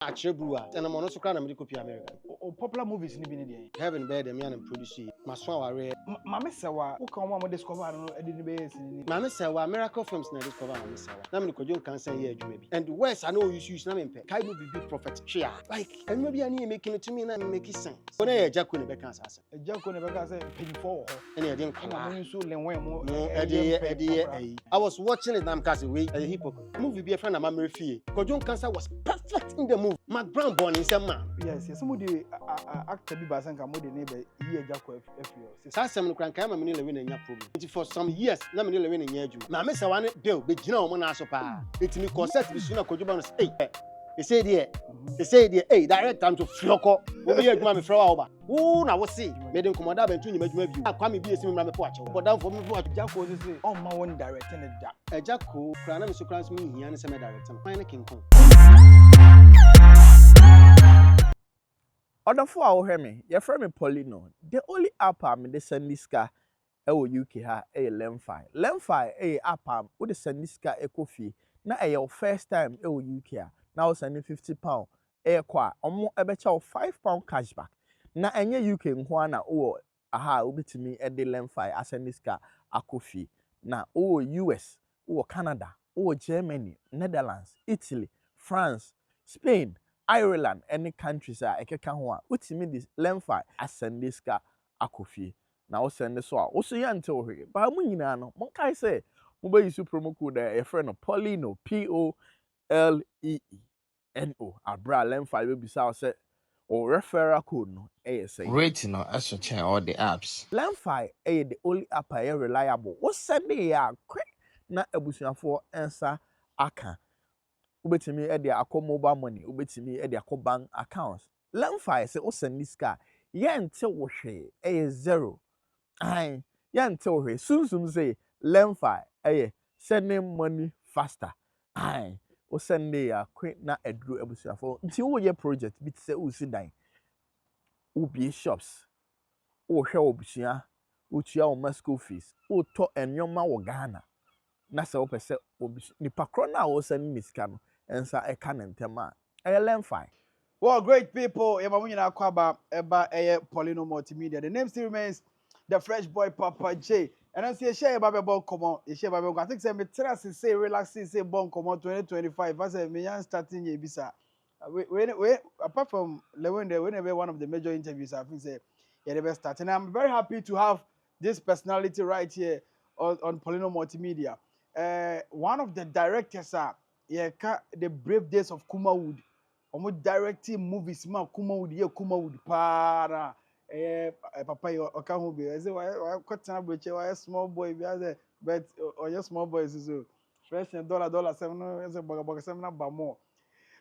Achebua, and I'm on also crown American American. O popular movies ni bi ni dey. Heaven bed and me and produce. Maswa ware. Mama sewa, wo kan mo discover no edi ni be yesini ni. Mama Sawa, Miracle Films na discover Mama Sawa. Na me ko jon kan say here adwuma bi. And the words I know you use na me pe. Kai movie big prophet share. Like, and maybe ani making it to me na make it sense. When Agya Koo ne be kan asase. Agya Koo ne be kan say page 4 ho. And e dey Na mo nso lenwen mo. I was watching it na am cast we a hypocrite. Movie be a friend na Mama Fie. Ko jon Cancer was perfect in the movie. Mark Brown born in some man. Yes, some of the actor bi ba san ka mo de ne be yi Agya Koo afio. Sa asem no kran kan ma me ne lewe na nya problem. For some years na me ne lewe na nya adwuma. Na me se wane bill be gina omo na so pa. Etimi concert bi so na kojuba no say they say there hey direct time to floko. Wo be adwuma me fra wa oba. Wo na wo say me de nkomoda ba ntu nyima adwuma bi. Akwa me bi esi me mra me po ache. But down for me po Agya Koo say on ma won directing it da. Agya Koo kran na me so kran so me hia ne se me directing. Fine king kon. Other for our hemi, your friend me Poleeno. The only app I'm the send this car UK ha Lemfi. Lemfi app with the send this car coffee. Now your first time UK now sending £50 kwa omo ebecha £5 cashback. Na enye UK nkwana aha ubitimi the Lemfi asend this car a coffee. Na US, Canada, Germany, Netherlands, Italy, France, Spain, Ireland, any countries are ekeka ho a utimi this Lemfi asend this car akofie na wo send so a wo so ya nte wo hwe ba mu nyina no mon kai say mo ba use promo code e friend no Poleeno Poleeno abra Lemfi we bisa say o referral code no say rate no as check all the apps Lemfi the only app reliable wo send ya quick na abusuafo ensa aka ubetimi the akọ mobile money ubetimi the akọ bank accounts Lemfi say o send this car yente wo hwe zero ai yente wo hwe sunsum say Lemfi sending money faster ai o send ya quick na eduru abusuafo nti wo ye project bit say o si dan o be shops o hwe obusua o tua o masco fees o to enyoma wo Ghana na se wo pese nipa kro na wo send misika no ensa eka ntema Lemfi. Well, great people. Nyina kwaba eba Poleeno Multimedia. The name still remains the Fresh Boy Papa J. And I say share about bon comment. Share about I think say me trust say relax say bon comment 2025. I say me yan starting ye bisa. We apart from whenever one of the major interviews I think say yeah the best start. And I'm very happy to have this personality right here on Poleeno Multimedia. One of the directors are the Brave Days of Kumawood. Omo directing movies ma Kumawood para papa yo oka ho be say why kwatena broche why small boy be say but your small boys so fresh $7 say boga 7 na ba more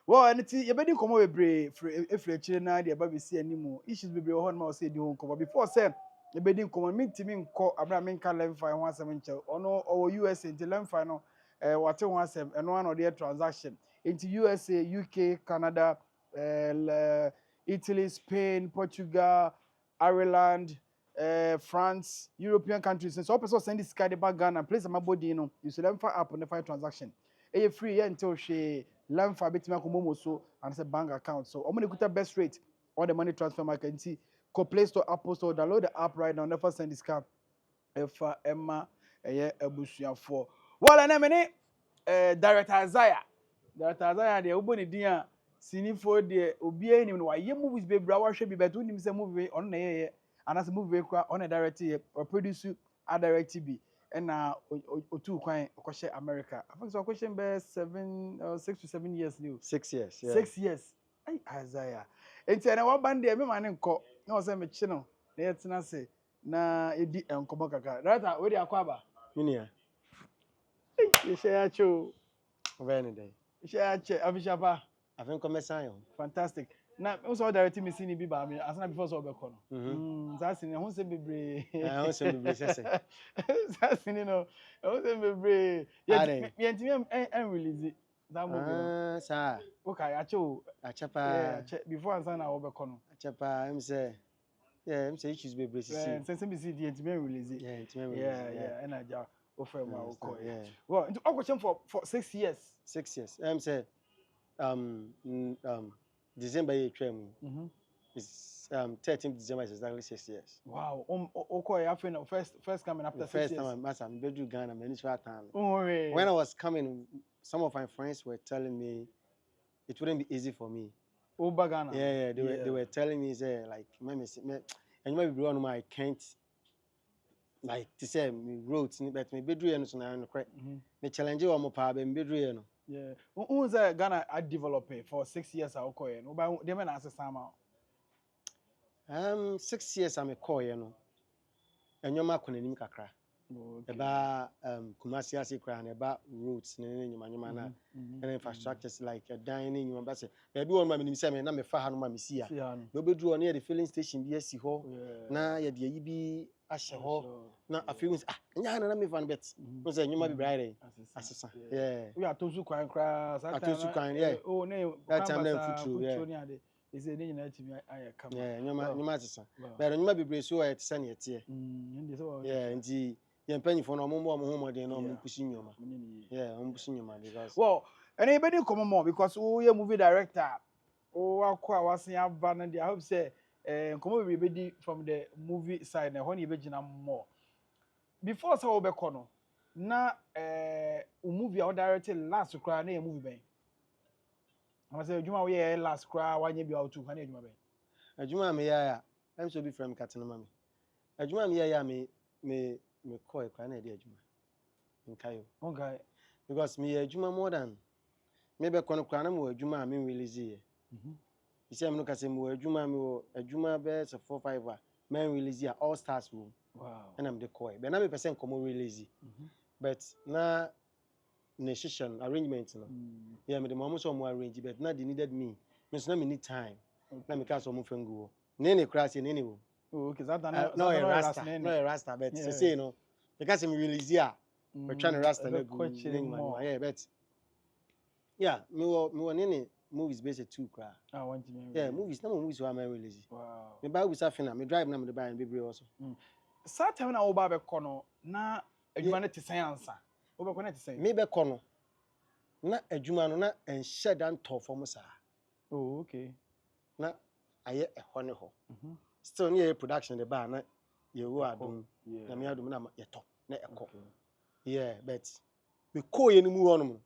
well anything you bedi komo bebre efre chire na de ba be si animu issues bebre ho na say di ho komo before say you bedi komo mintimi nko abra menka Lemfi ho asem nche ono o USA nti Lemfi no wate ho asem eno an the transaction into USA, UK, Canada, Italy, Spain, Portugal, Ireland, France, European countries. And so also send this card back Ghana, place my body, you should Lemfi app on the fire transaction. A free until she Lemfi bit me so and it's a bank account. So I'm gonna get the best rate on the money transfer market. See, go Play Store, Apple Store, download the app right now. Never send this card. If Emma Ebusia for well, and Director Isaiah. That Isaiah de obo ne din a sinifo de obi anim no waye movies be bra wa hwe bi beto nim se movie on na ye anase movie kwa on direct ye or produce a direct bi na otu kwan okoshe America I think so question be 6 to 7 years new 6 years yeah 6 years ai Isaiah enti na wa band e me ma ne nko na o se me chi no na ye tena se na edi enkomo kaka right we dey akwaba minia ye share cho very day share che abishapa I think come sign fantastic na also directing me sini bi ba me asana before so be ko no za sini ho se bebre ho se bebre sese za sini no ho se bebre ye ntimi en release za mo bi sa okay achapa before asana wo be ko no achapa em say yeah em say issues bebre sisi sense me see the ntimi release yeah and aja offer ma wo ko well into question for 6 years 6 years em say December year training. It's 13th December is exactly 6 years. Wow. Okay, I feel first coming after The 6 first years. time I'm bedroom Ghana, many time. Oh, really? When I was coming, some of my friends were telling me it wouldn't be easy for me. Over Ghana. Yeah, they were telling me say like and you might be one I can't like to say me roads but me bedroom and so now correct. Me challenge you more power be bedroom. Yeah. Who's Ghana I develop for 6 years I okay. No but they men answer somehow. 6 years I'm a call, you know. And your mark on him kakra. About Kumasi Asi Kran, about roads, and infrastructures like a dining, you say, maybe one man in seven, I'm a far hand, mammy see. Nobody drew near the filling station, BSC Hall. Now, yet the EB Asher Hall. Now, a few minutes, and I'm a fan bets. Was a new Friday. Yeah, we are too kind crass. I told you kind, yeah. Oh, no, that time then true, yeah. Is a name to me. I come. Yeah, you might say, but you might be brave so at Sunny at here. Yeah, and the penny for no more home than I'm pushing you. Yeah, I'm pushing you, because. Well, anybody come more because we are movie director. Oh, I was saying, I hope say, come over everybody from the movie side. Now, when you begin more. Before so be kono, na movie I directed last cry na movie ben. I say Juma we last cry wanye bi out to kan Juma ben. Juma me ya I'm so be from Katina mami. Juma me ya me call e cry na dey Juma. Nkayo. Okay. Because me Juma more than me be kono cry na me Juma me release here. You see I'm no kase me Juma me Juma be 4-5 men release here all stars room. Wow. And I'm the coy. But now me person come over lazy. But now decision arrangement no. Yeah, me the mama so more arrange but now they needed me. Me so now me need time. Now me cast some friend go. Nene crash nene wo. Oh, okay, that no a rasta. No a rasta but say no. Because me release here. We're trying to rasta no go. Yeah, but yeah, me wo nene movies based too cry. I want to yeah, movies who am I release. Wow. Me buy with afina, me drive na me buy and baby also. Saturday na oba be kono na adwuma ne tese ansa oba kono tese me be kono na adwuma no na enhye dan to fom sa. Oh, okay. Na aye ehɔ ne hɔ still near production the bar na ye wo adum na me adum na ye to na ekɔ yeah but me ko ye no mu hɔ no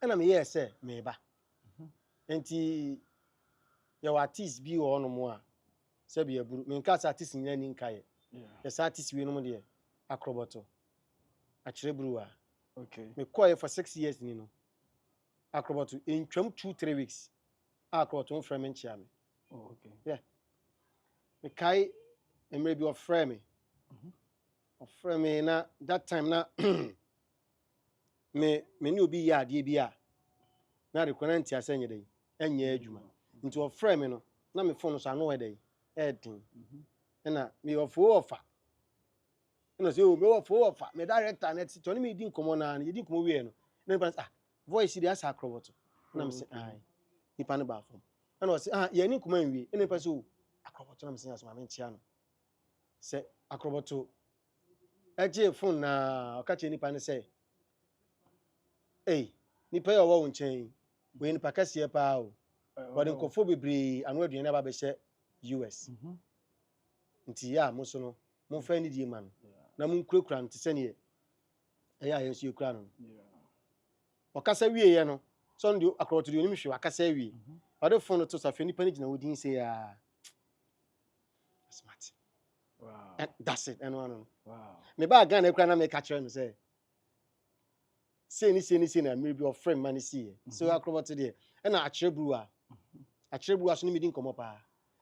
na me ye say me ba enti ye wa artist bi hɔ no mu a sebi eburu me nka sa artist nyina ni nka ye yes artist we no mo de Akrobeto Akrobeto okay me call for 6 years ni no Akrobeto in 2-3 weeks Akrobeto from me. Oh, okay. Yeah. Me kai emre bi ofre me na that time na me ni obi ya ade bi a na requirement asanye dey enye adwuma nti ofre me no na me phone so ano dey edin na me offer na say o me offer me director na ti toni me di nkomo na ye di nkomo we no na me voice dey as Akrobeto na me say ai nipa no ba fom and was ye ni nkomo anwie na me say o Akrobeto na me say asoma me ntia no say Akrobeto eje phone na ka che nipa ne say nipa ya wo nchen we nipa kase pa o but nkofo bebre anu aduane na ba be hye US nti ya mo so no mo fa ni die ma no na mo nkurakura nti se ne ya yesu ekura no o kasa wie ye no so ndo Akrobeto de onim hwe akasa wie o de phone to safe nipa ni gina wodin say ya smart. Wow. And that's it. And one. Wow. Me ba gan ekura na me catch no say. Say ni na maybe your friend man see. So Akrobeto there. And na Akrobeto so ni me din komo pa.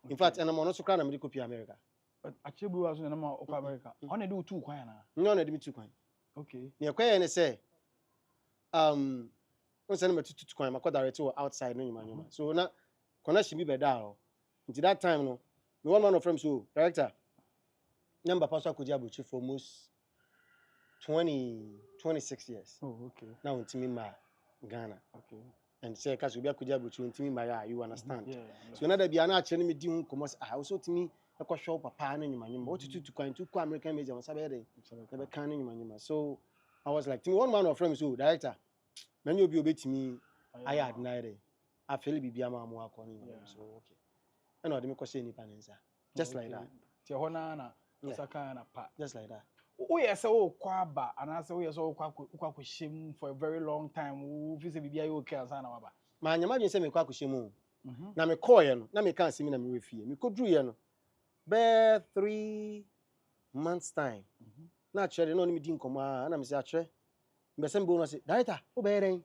In fact, and I'm no so kra na me copy America. But Akrobeto so na ma okwa America. On e do 2 kwan na. No na de me 2 kwan. Okay. Ne kwan ne say on say na me 2 kwan ma direct outside no nyuma. So na connection bi be da o. Until that time no, me one man of friends so director number pastor Kuja Buchi for almost 26 years. Oh, okay. Now in ma Ghana. Okay. And say cause we be Kuja Buchi in ma you understand. Yeah. So now that be na actually me di hun komos also timi e ko show papa na nyuma nyuma. What to kwan to ko American media on sabe dey. E be kan nyuma nyuma. So I was like timi one man of friends so director. Many obi obetimi I had na dey. I feel be ama mo akoni so okay and no dey me ko say nipa nensa just like that ti ho na osaka na pa just like that wo yes wo kwa ba ana say wo yes wo kwa shim for a very long time wo fi say bibia you okay ansa na waba ma nyama dwen say me kwa kwhyem na me call ye no na me kan simi na me refie me kodru ye no be 3 months time na chere no me di nkoma na me say chere me say me bo no say director wo be ren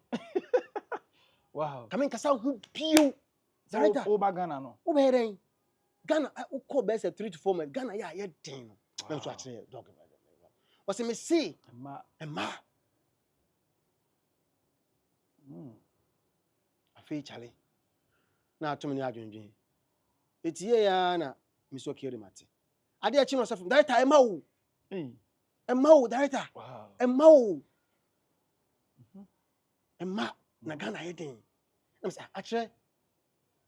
wow kamen kasa hu pio director wo ba Ghana no wo be ren Ghana wo call be say 3 to 4 months Ghana ya ye den no na so chere dog o say me see ma afi chale na atum ni adwendwen etie ya na me so kere mate ade a chi no sefo director e ma wo director wow e ma wo e ma na Ghana ye den na me say actually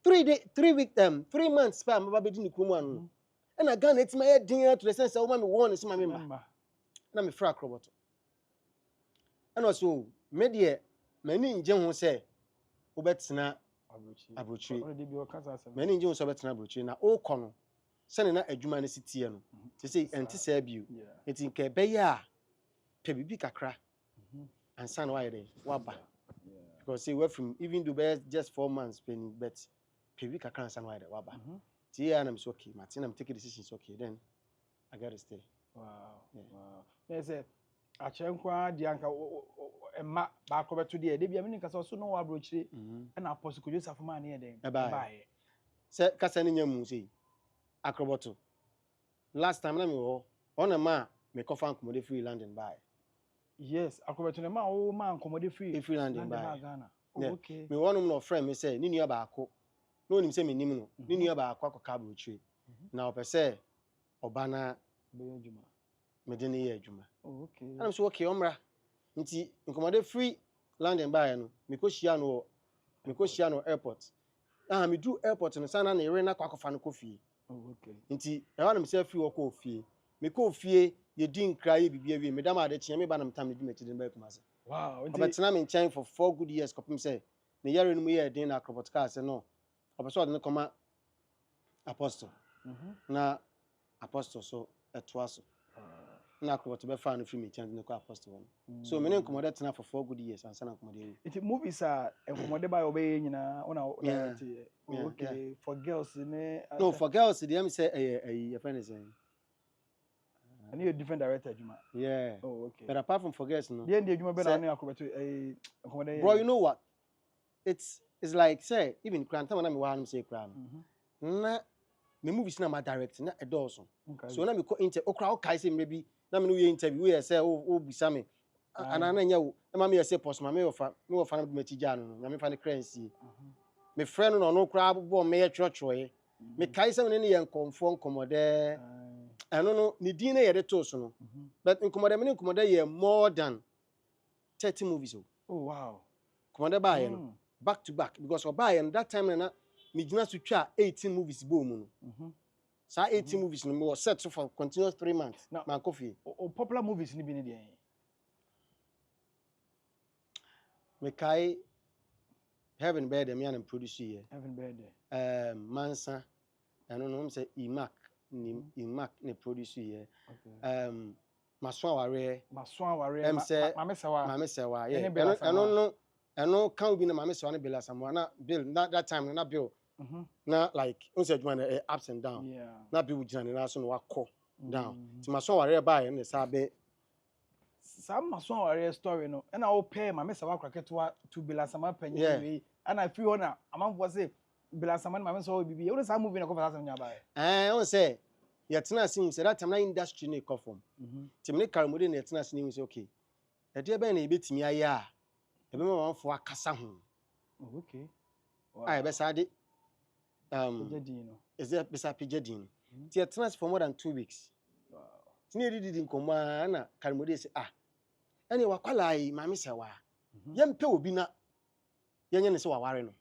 3 months pa ma ba be di ni kurom anu e na Ghana etima ye den to the sense wo ma me won se ma me ma na me fra Akrobeto and also me de mani nje ho se wo betena abrochiri already be okasa asem mani nje ho se betena abrochiri na o kɔ no se ne na adwuma ne sitie no te say enti sa bio enti nke be ya pe bibi kakra ansa na wa yede wa ba because say we from even though be just 4 months penny but pe bibi kakra ansa na wa yede wa ba ti ya na me so okay martin am take a decision so okay then I got to stay wow wow yes achenkwa di anka emma ba Akrobeto de bia me nka so no wa abrochire na apostle Joseph ma na ye den ba ye se kasa ne nyamu sei Akrobeto last time na me wo ona ma me kofa nkomode free London by yes Akrobeto ne ma wo ma nkomode free London by Ghana okay me wonum no friend me say ni nua ba ako no nim say me nim no ni nua ba ako akoka abrochire na opese obana be adwuma me de ne ye adwuma okay I'm so okay omra nti nkomode free London by no me ko hia no airport me do airport no sana na ere na kwakofa no kofie okay nti e wa na me say free wo ko ofie me ko ofie ye di nkra ye bibia wie me dam ade kye me ba na mtam ne di machide ba kuma se wow nti obetena me nchen for 4 good years kopim say ne yare no mu ye den na Akrobeto ka se no obeso de ne koma apostle na apostle so etoa so na Akrobeto be fa no free me nchen ne ko apostle so me ne nkomode tena for 4 good years ansa na nkomode it movies are enkomode ba obey nyina una okay for girls ne no for girls they am say your friend is saying and you different director adwuma yeah okay but apart from for girls no the adwuma be na Akrobeto enkomode bro you know what it's like say even Kranta na me wa no say Kran na me movies na ma direct na edoso so na me ko okra o kai say maybe na me no we interview we say o bisa me ana na nya wo na me say post ma me ofa na me tija no na me fa ne crancy me friend no no kra bo me ye chrochroe me kai say me ne ye nkomode eno no ni din na ye de to so no but nkomode ye more than 30 movies oh wow nkomode ba ye no back to back because oba and that time na me gina to twa 18 movies bo mu no sa 18 movies no me was set for continuous 3 months man coffee popular movies ni bi ni de me kai Heaven Bed me an produce here Heaven Bed Mansa I don't know say Imac ne produce here Maso aware em say mame sewa yeah eno kan bi na mame sewa ne Bella Samoa na bill that time na bill na like on say adwuma na ups and down na bill gina na so no wakọ down ti maso aware ba ne sa be some maso aware story no na o pay mame sewa kraketo to Bella Samoa panyin we and I feel na amanfo say Bella Samoa mame sewa bibi you know some movie na ko fasa nya ba on say yetena sin say that time na industry na come from ti me karmode na yetena sin say okay e de be na e betimi aye a e be ma manfo akasa ho okay ai be sa de Jedino is there be sa Jedino ti yetena for more than 2 weeks wow ti ne didi nkoma na karmode say ene wakwalai mame sewa yempe obi na yenye ne se waware no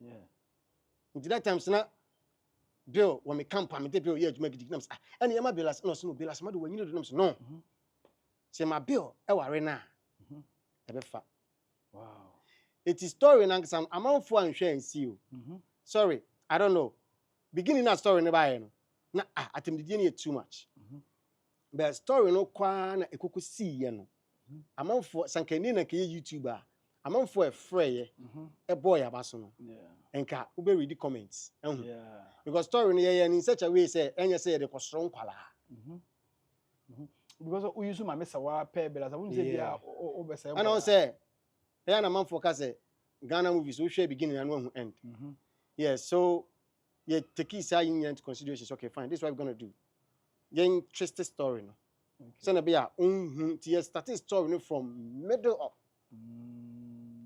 yeah nti that time na bill when me camp am bill ye adwuma gidi nams ene yema bill as no so no bill as ma do wanyino do nams no say my bill e ware na e be fa wow It is story na some amount for and share and see you. Sorry, I don't know. Beginning that story never no. Na atem the too much. But story no kwa na ekuku see ye no. Amount for sankani na ke YouTuber. Amount for a frey a boy abaso no. Enka ube read the comments. Because story no ye in such a way say enya say the strong kwala. Because we use my mess wa pair belas. I wouldn't say yeah over say. And I say here na man for say Ghana movies we share beginning and one end. Yeah, so yeah, take it into consideration. Okay, fine. This is what we're gonna do. Then twist the story no. So na be a start story no from middle up.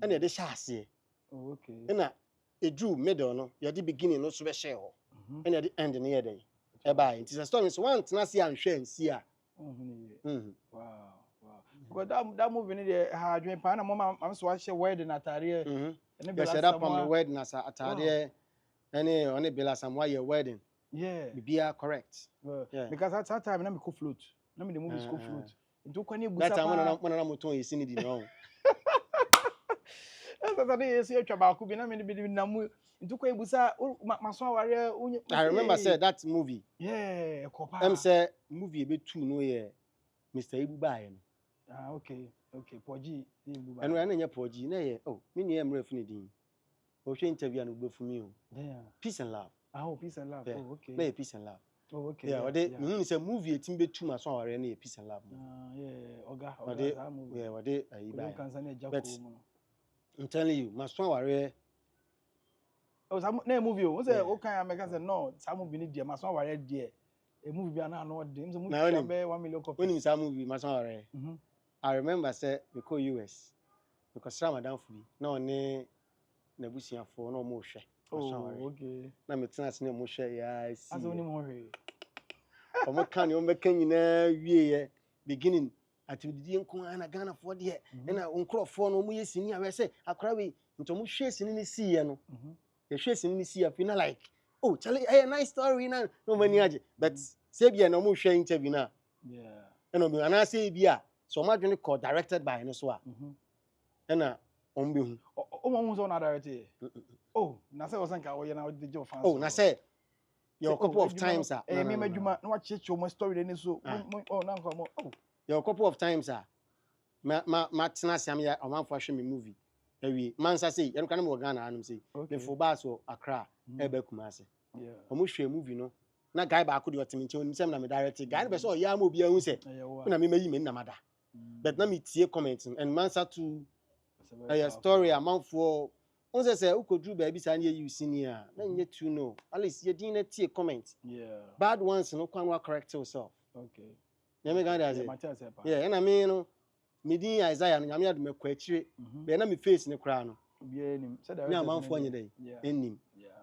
And the share. Okay. And a drew middle no. You the beginning no so be share. And the end near day. It is a story so one na see and share and see. Wow. Because that movie in the hard dream pan mama I'm so watch wedding atare. And be set up on the wedding as atare. Any on the bela some why your wedding. Yeah. Be correct. Yeah. Because at that time na me go float. Na me the movie go float. Into kwani busa. That time when na moton you see the no. That's the say twa ku bi na me be na mu into kwani busa maso ware. I remember said that movie. Yeah, kopa. Say movie be two no yeah. Mr. Ibu Baye. Okay. Poji Ibu Baye. And when na Poji na yeah. Oh, me ni em ref ni din. O she interview and go for me. Yeah. Peace and love. Peace and love. Oh, okay. Na peace and love. Oh, okay. Yeah, me say movie e timbe two maso ware na peace and love. Yeah, oga movie. Yeah, wade ayi ba. But I'm telling you, maso ware. Oh, some na movie o say o kan America say no, some movie ni dia maso ware dia. A movie bi na no dey. So movie be 1 million copies. When you say movie maso ware. I remember say we go US. Because Ramadan for me. Na one na busiafo na mo hwe. Oh, okay. Na me tena se na mo hwe ya si. Aso ni mo hwe. Omo kan yo meka nyina wie ye beginning atudidi nko ana Ghana for de na nkrofo no mo yesini a we say akora we nto mo hwe sini ni si ye no. Ye hwe sini ni si ya feel like oh chale a nice story na no mani age but say bia na mo hwe interview na. Yeah. No be ana say bia so ma dwene call directed by no so a. Na ombe hu. O mo so na directed. Oh, na say wasanka wo ye na the job fans. Oh, na say a couple of times me madwuma na wa cheche mo story ni so. Oh, na nko mo. Oh. A couple of times ma tena siam ya omanfo hwe me movie. Ewi mansa say ye no kana mo Ghana anum say. Me for ba so Accra e ba Kumasi. Yeah. Omo hwe movie no. Na guy ba ko de otiminche oni sem na me direct guy be so ya ma obi ahu say. Na me mayi me nnamada. But na me tie commenting and mansa to a story amount for on say ukodru ba bi sa na you senior na nye too no at least you din na tie comment. Yeah. Bad ones no kwan correct yourself. Okay. Nyame ga dey. Yeah, and I mean no me din Isaiah no nyame ado me kwa chire. Be na me face ne kra no. Obi enim. Say that. Na amount for nye dey. Enim.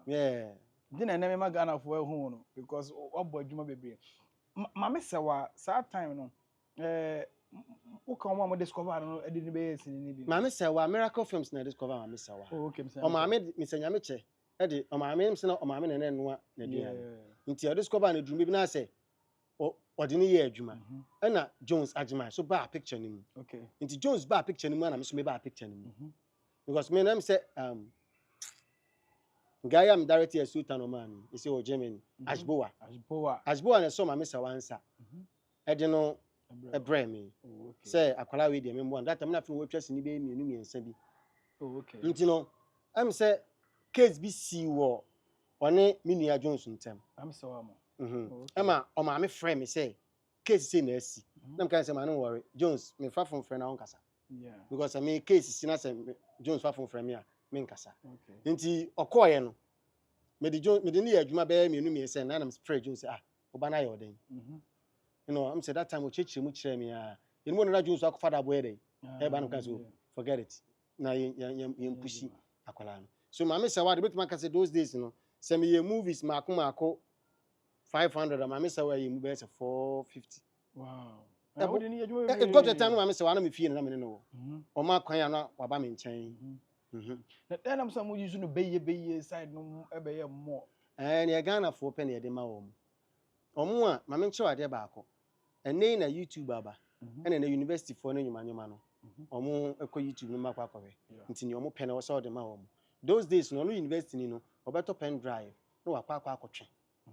Yeah. Din na me Ghana for hu no because obo adwuma bebre. Ma me sewa sa time no who can one discover no e dey be sini bi. Ma me sewa Miracle Films na discover ma me sewa. Oh, okay. O ma me nyame che. E dey o ma me se na o ma me na noa na dey. Nti o discover na drum bi na say o de ne ye adwuma. E na Jones Ajima so ba picture ni mu. Okay. Nti Jones ba picture ni mu na me so me ba picture ni mu. Because me na me say guy am director as Sultan Oman you see o Germany Ashboa na so ma me sewa ansa. E dey no a brand me. Say akwala we dey me mbo that time na fin we twese ni be mienu miensa bi. Oh, okay. Nti no am say case bi si wo one Minia Jones ntem. Am so am. Ama o ma me friend me say case say na si. Na me kan say ma no worry Jones me fa from friend na on kasa. Yeah. Because I mean case si na say Jones fa from friend me a me nkasa. Okay. Nti okoye no me di Jones me di ne adwuma be mienu miensa na na me friend Jones say oba na ye oden. You know, I'm say that time we cheche mu kire me ah. You know na Jones akofada boy dey. E ba no kan so forget it. Na yem pushi akwala no. So ma me say what bit man can say those days you know. Say me movies mako 500 and ma me say we mu be say 450. Wow. It got the time ma me say wana me fie na me no. O ma kwan ya no waba me nchen. Then I'm some use no be side no e be more. Na Ghana for pen e dey ma wo. Omo a ma me nche wade ba ako. Ene na YouTube aba. Ene na university for no nyuma no. omo ekọ YouTube no makwa akọwe nti ni omo pen o so de ma omo those days no university ni no obeto pen drive no wakwa akotwe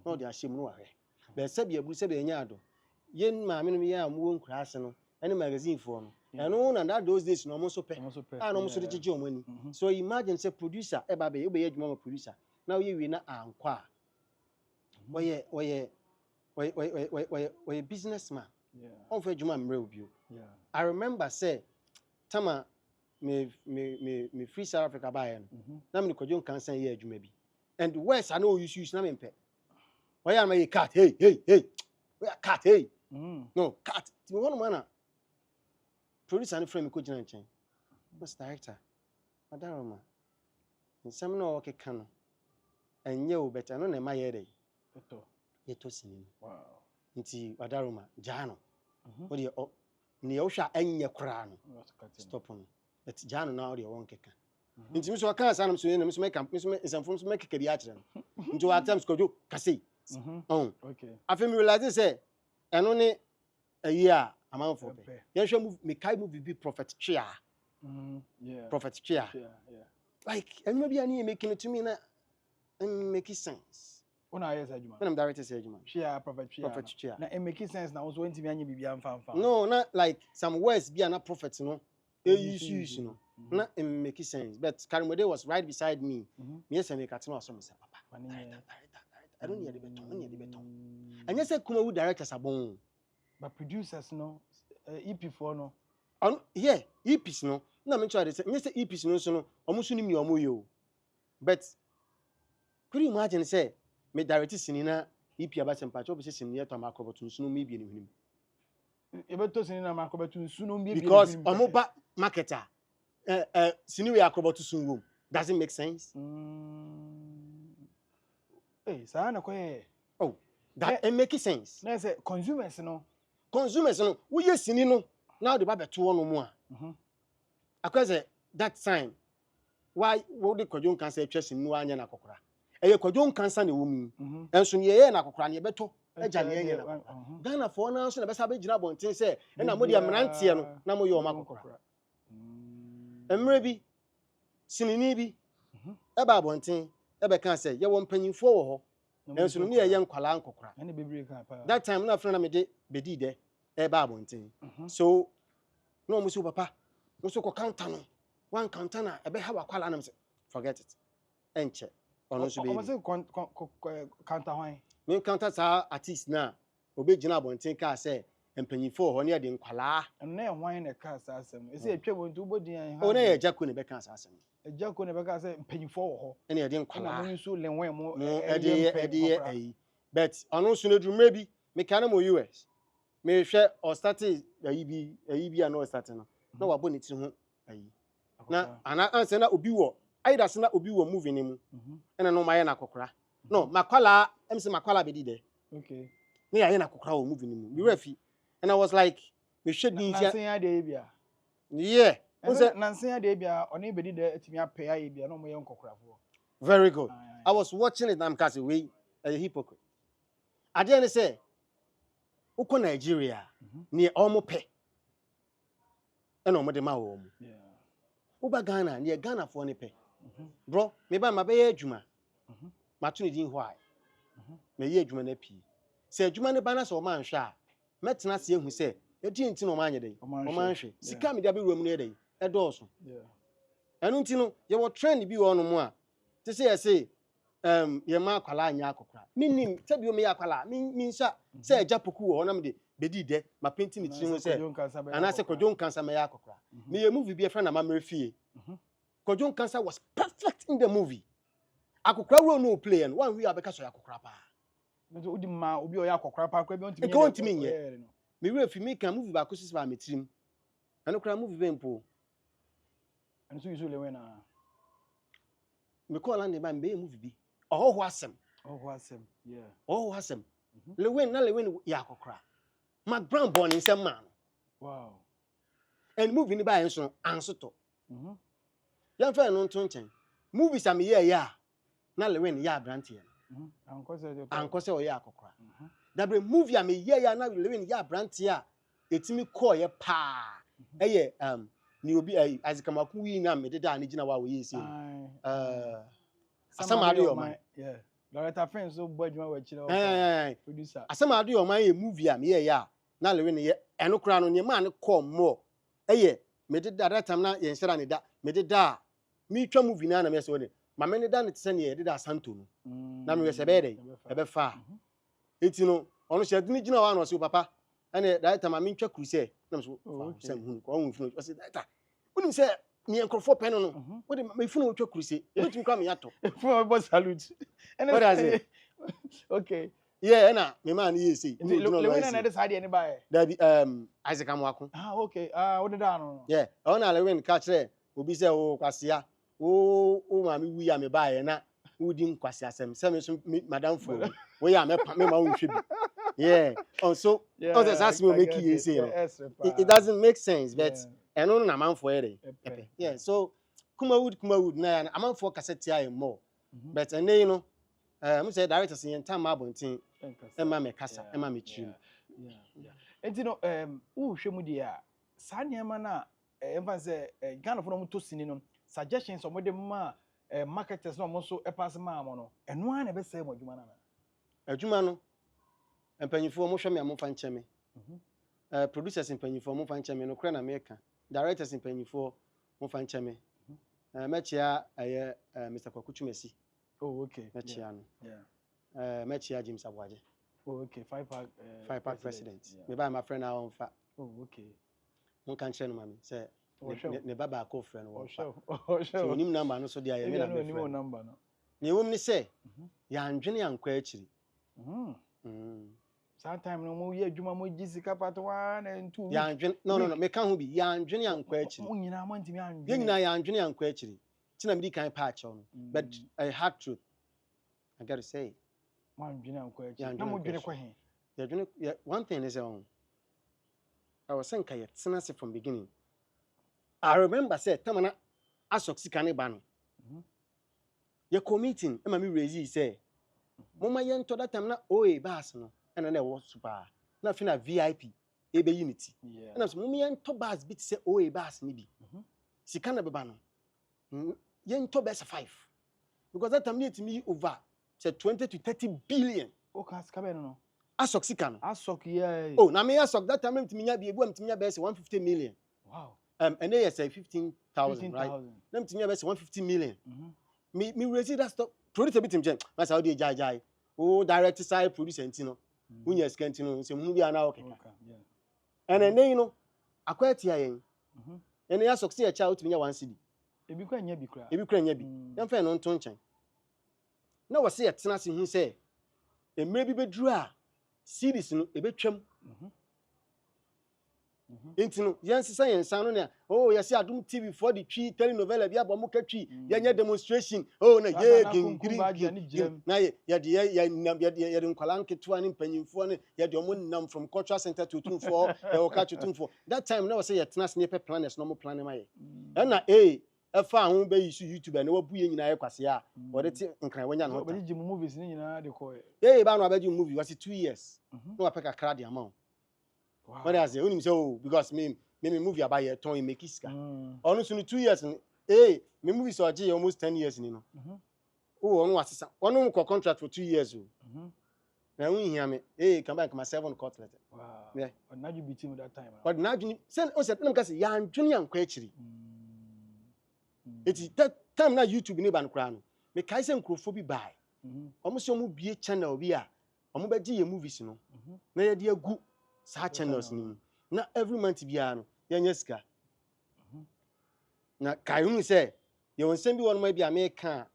no de ahyem no wahwe be se bia bu se be nya ado yen ma me no ye amwo nkura ase no ene magazine fo no eno na that those days no omo so pe no omo so de gege omo ani so imagine say producer eba be ye adwuma ma producer na we wi na ankwa oye businessman on for adwuma mre obio I remember say tama me free South Africa buy na me kwadwo kansan ye adwuma bi and worse I know you use na me mpe why am I cat hey we are cat hey no cat me one man producer and friend me ko gina nchen Mr. Director adaroma nsam na o keka no enye o better no na ma ye dey yeto sini wow nti adaroma jano o de o ni o hwa enye kura no stop no et jano na o de won keka nti mi so kan sanam so ne mi so make nsam so make keka bi a kire no nti wa times kojo kase okay afi mi realize say eno ne ayi a amanfo pe yen hwa movie me kai movie bi Prophet Chia Prophet Chia like eno bi ani making it to me na make sense una yes ajuma when I'm director say ajuma Chia Prophet Chia na make sense na also ntimi anya bibia mfa no na like some words bi na prophet no use no na make sense but Karimode was right beside me me say me katino aso me say papa I don't need the beton and you say Kumawood directors abon but producers no EP4 no yeah EPs no na me try to say me say EPs no so no omo so ni mi omo yo but could you imagine say me director sini na EP abasem pacho be say sini yeto ma Akrobeto nsu no me bi ni ebeto sini na ma Akrobeto nsu no me bi because omo ba marketer sini we Akrobeto sun room doesn't make sense sa na koye that it make sense na say consumers no we yes sini no now the ba beto no mu a akwaze that time why wo de kwadwo cancer twese nu anya na kokora eye kwadwo cancer na wo mi enso ne ye na kokora ne beto agya ne ye na Ghana for na so na be sa be gina bonten se na mo de amrantie no na mo ye o makokora emre bi sinini bi e ba bonten e be kan se ye wo mpanyimfo wo ho enso ne ye nkwala nkokora ene bebre kan pa that time na afra na me de bedi de e ba bonten so no mo so papa mo so ko counter no one counter na ebe ha wakwala na say forget it enche ono so be o say counter hwan me counter sa artist na obegina abonten ka say empanyifo ho ne de nkwala na hwan na ka sa asem e say etwa bontu bodin ha o na ye Agya Koo ne be ka sa asem Agya Koo ne be ka say empanyifo ho ene de nkwala na mo nso lenwen mo e but ono so na drum bi me ka na mo US me hwe o start ayi bi na o start no na wabo ne ti ho ayi na ana anse na obi wo aida se na obi wo movie ni mu ena no maye na kokora no makwala emse makwala be di de okay me yaye na kokora wo movie ni mu me refi and I was like me hwed ni ntia nansen ya de bia yeah nansen ya de bia oni be di de atimi apɛ ya bia no mo ye nkokora fo very good I was watching it and cause we a hypocrite ade ne say uko Nigeria ni omo pɛ ena omo de ma wo mu uba Ghana ni Ghana for ne pe bro me ba ma be ye adwuma ma to ne din hwai me ye adwuma na pi se adwuma ne ba na so ma nhwe a metena se ehu se edi nti no ma anye dey o ma nhwe sika me dia be ruam ne dey e dooso enu nti no ye wo trend bi wo no mu a te se ye se ye ma akwala anya akokora minim se bi o me akwala mi nsa se Agya Poku wo na me de bedi de ma painting ne ti ho se ana se kwadwo kansa me ya akokora me ye movie bi e friend na ma mrefie kwadwo kansa was perfect in the movie akokora ro no play and one we abeka so akokora pa no odi ma obi o ya akokora pa kwa bi ontimi nye me refi me kan movie ba ko sisi ba metrim ana kora movie be mpo ana so yusu lewe na me call and ba me movie bi oho asem yeah oho asem lewen ya akokora Mac Brown born in some man. Wow. And movie ni ba enso ansoto. Yan fa no ntonchen. Movies am yeah. Na lewen ya brantie. Ankose o ya akokora. Dabre movie am yeah na lewen ya brantie a etimi call ye pa. Eye ni obi Isaac Maku wi na me deda na gina wa wo yesi Asama Ade Oman yeah Loretta Friends so boy adwuma wa chire producer Asama Ade Oman ye movie am ye ya na lewe ne ye eno kra no ne ma ne call more eye me deda that time na ye nhyira ne da me deda me twa movie na me se woni ma me ne da ne tse ne ye deda Santo no na me se be dey e be fa eti no ono she dini gina wa no se papa ene that time me twa crusade na me so sam hu ko on funu o se that unim se ni enkrofo pen no wo de me funu twa crusade e betim kwa me yato funu bo salute what does it okay yeah na me man ye say le win na de side ni ba da bi Isaac Amwako okay wo de da no yeah ona le win ka kire obi se wo kwasea wo ma me wi ya me ba ye na wo di nkwasea asem se me so madam fo wo ya me ma wo hwe bi yeah so that's me make you say it doesn't make sense but eno na man for ere yeah so Kumawood na ya man for cassette ya more but and you know I'm say directors in time abontin Emma me kasa Emma me chiru yeah enti no wo hwe mu dia sa niam na emfa say Ghana for no to sini no suggestions omo de ma marketers no mo so e pass ma mo no eno an na be say mo adwuma na adwuma no empanyifo mo hwe me amfa ncheme producers empanyifo mo fa ncheme no kra na meka directors empanyifo mo fa ncheme mechia Mr. Kwakuchumesi oh okay mechia no yeah mechia James Abwaje oh okay five pack president me buy my friend now fa oh okay mo kan che no mami say ne baba ko friend wo oh sure so nim number no so dia ye me na me friend number no ne wom ni say ya ndwene yankwa akiri sometime no mo ye adwuma mo gisika patwa na ntu ya ndwene no me kan ho bi ya ndwene yankwa akiri mo nyina mo ntimi andwene ye nyina ya ndwene yankwa akiri tina me di kan patch on but I had truth I got to say man dwene yankwa akiri na mo dwene kwa he ya dwene one thing is I was saying kay sense from beginning I remember say tamana asoksika ne ba no ye committing e ma me raise say mama ye nto that time na oe bass no ena na wo super na fi na VIP e be unity na so mama ye nto bass bit say oe bass ni bi sika na beba no ye nto best 5 because that time need me over say 20 to 30 billion o ka sika be no asoksika no asok yeah oh na me asok that time me nya bi ebu am nya best 150 million wow and they say 15,000 right na me nya best 150 million me raise that stop produce bit him na say how dey jai oh direct side producer ntino unya skentino say mu bia na okeka and then you know akwatia yen and ya succeed a child to nya 1 cedi ebi kwa nya bi kra yan fa no nto nchen na wo say etena se hu say emre bi beduru a series no ebetwam intino yan sisa yan san no ne oh yes Adum TV for the tree telenovela bia bo mo ka twi yan demonstration oh na ye green na ye de nkwala nketo ani mpanyimfo ne ye de omo nam from cultural center to Tumfo e o ka Tumfo that time na wo say yetena se ne pe planners no mo plan ma ye na efa ho be yisu YouTube na wabu ye nyina ye kwase a wo de ti nkran wanya no ta obi movies ni nyina de ko ba no abaji movie was 2 years no apeka kra de amount wow what does it unim say oh because me movie about your ton make iska onu so 2 years me movie so age almost 10 years ni no oh onu asesa onu ko contract for 2 years na we hear me come back my 7 cutlet wow yeah na you beat him that time but na you say o say nam ka say ya ndwene yankwa akiri eti that time na YouTube ni ban kra no me kai say nkrofo bi bai omo se omo bie channel bi a omo be gi ye movies no na ye de agu sa channels ni na every month bia no yenya sika na kai hu say ye won sem bi won ma bia me ka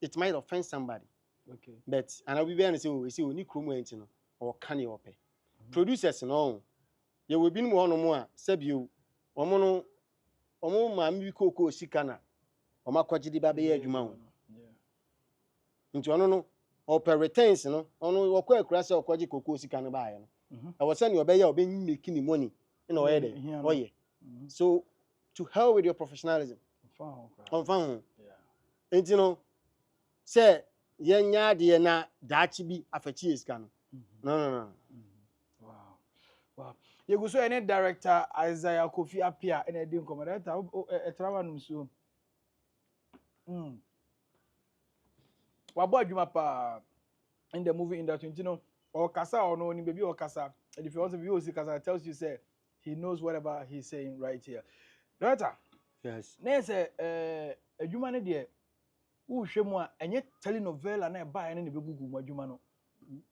it might offend somebody okay but and I will be and say oh say oni kromo enti no or can you ope producers no ye we bi no mo no a sabio omo ma mi koko sika na omo akwagidi ba be ye adwuma ho nti ono no operators no ono okwa akura say okwaji koko sika no ba ye no I was saying you obey making money in our way. So to hell with your professionalism. Yeah. And you know, say yenya de na dachi bi afechi iska no. No. Wow. You go so any director Isaiah Kofi appear and a dim director a travel so. Wabo adwuma pa in the movie industry, you know, or kasa or no, baby or kasa. And if you want to view kasa, tells you say he knows whatever he's saying right here. Director. Yes. There's a human there who show more and yet telenovela and buy any begugu majumano.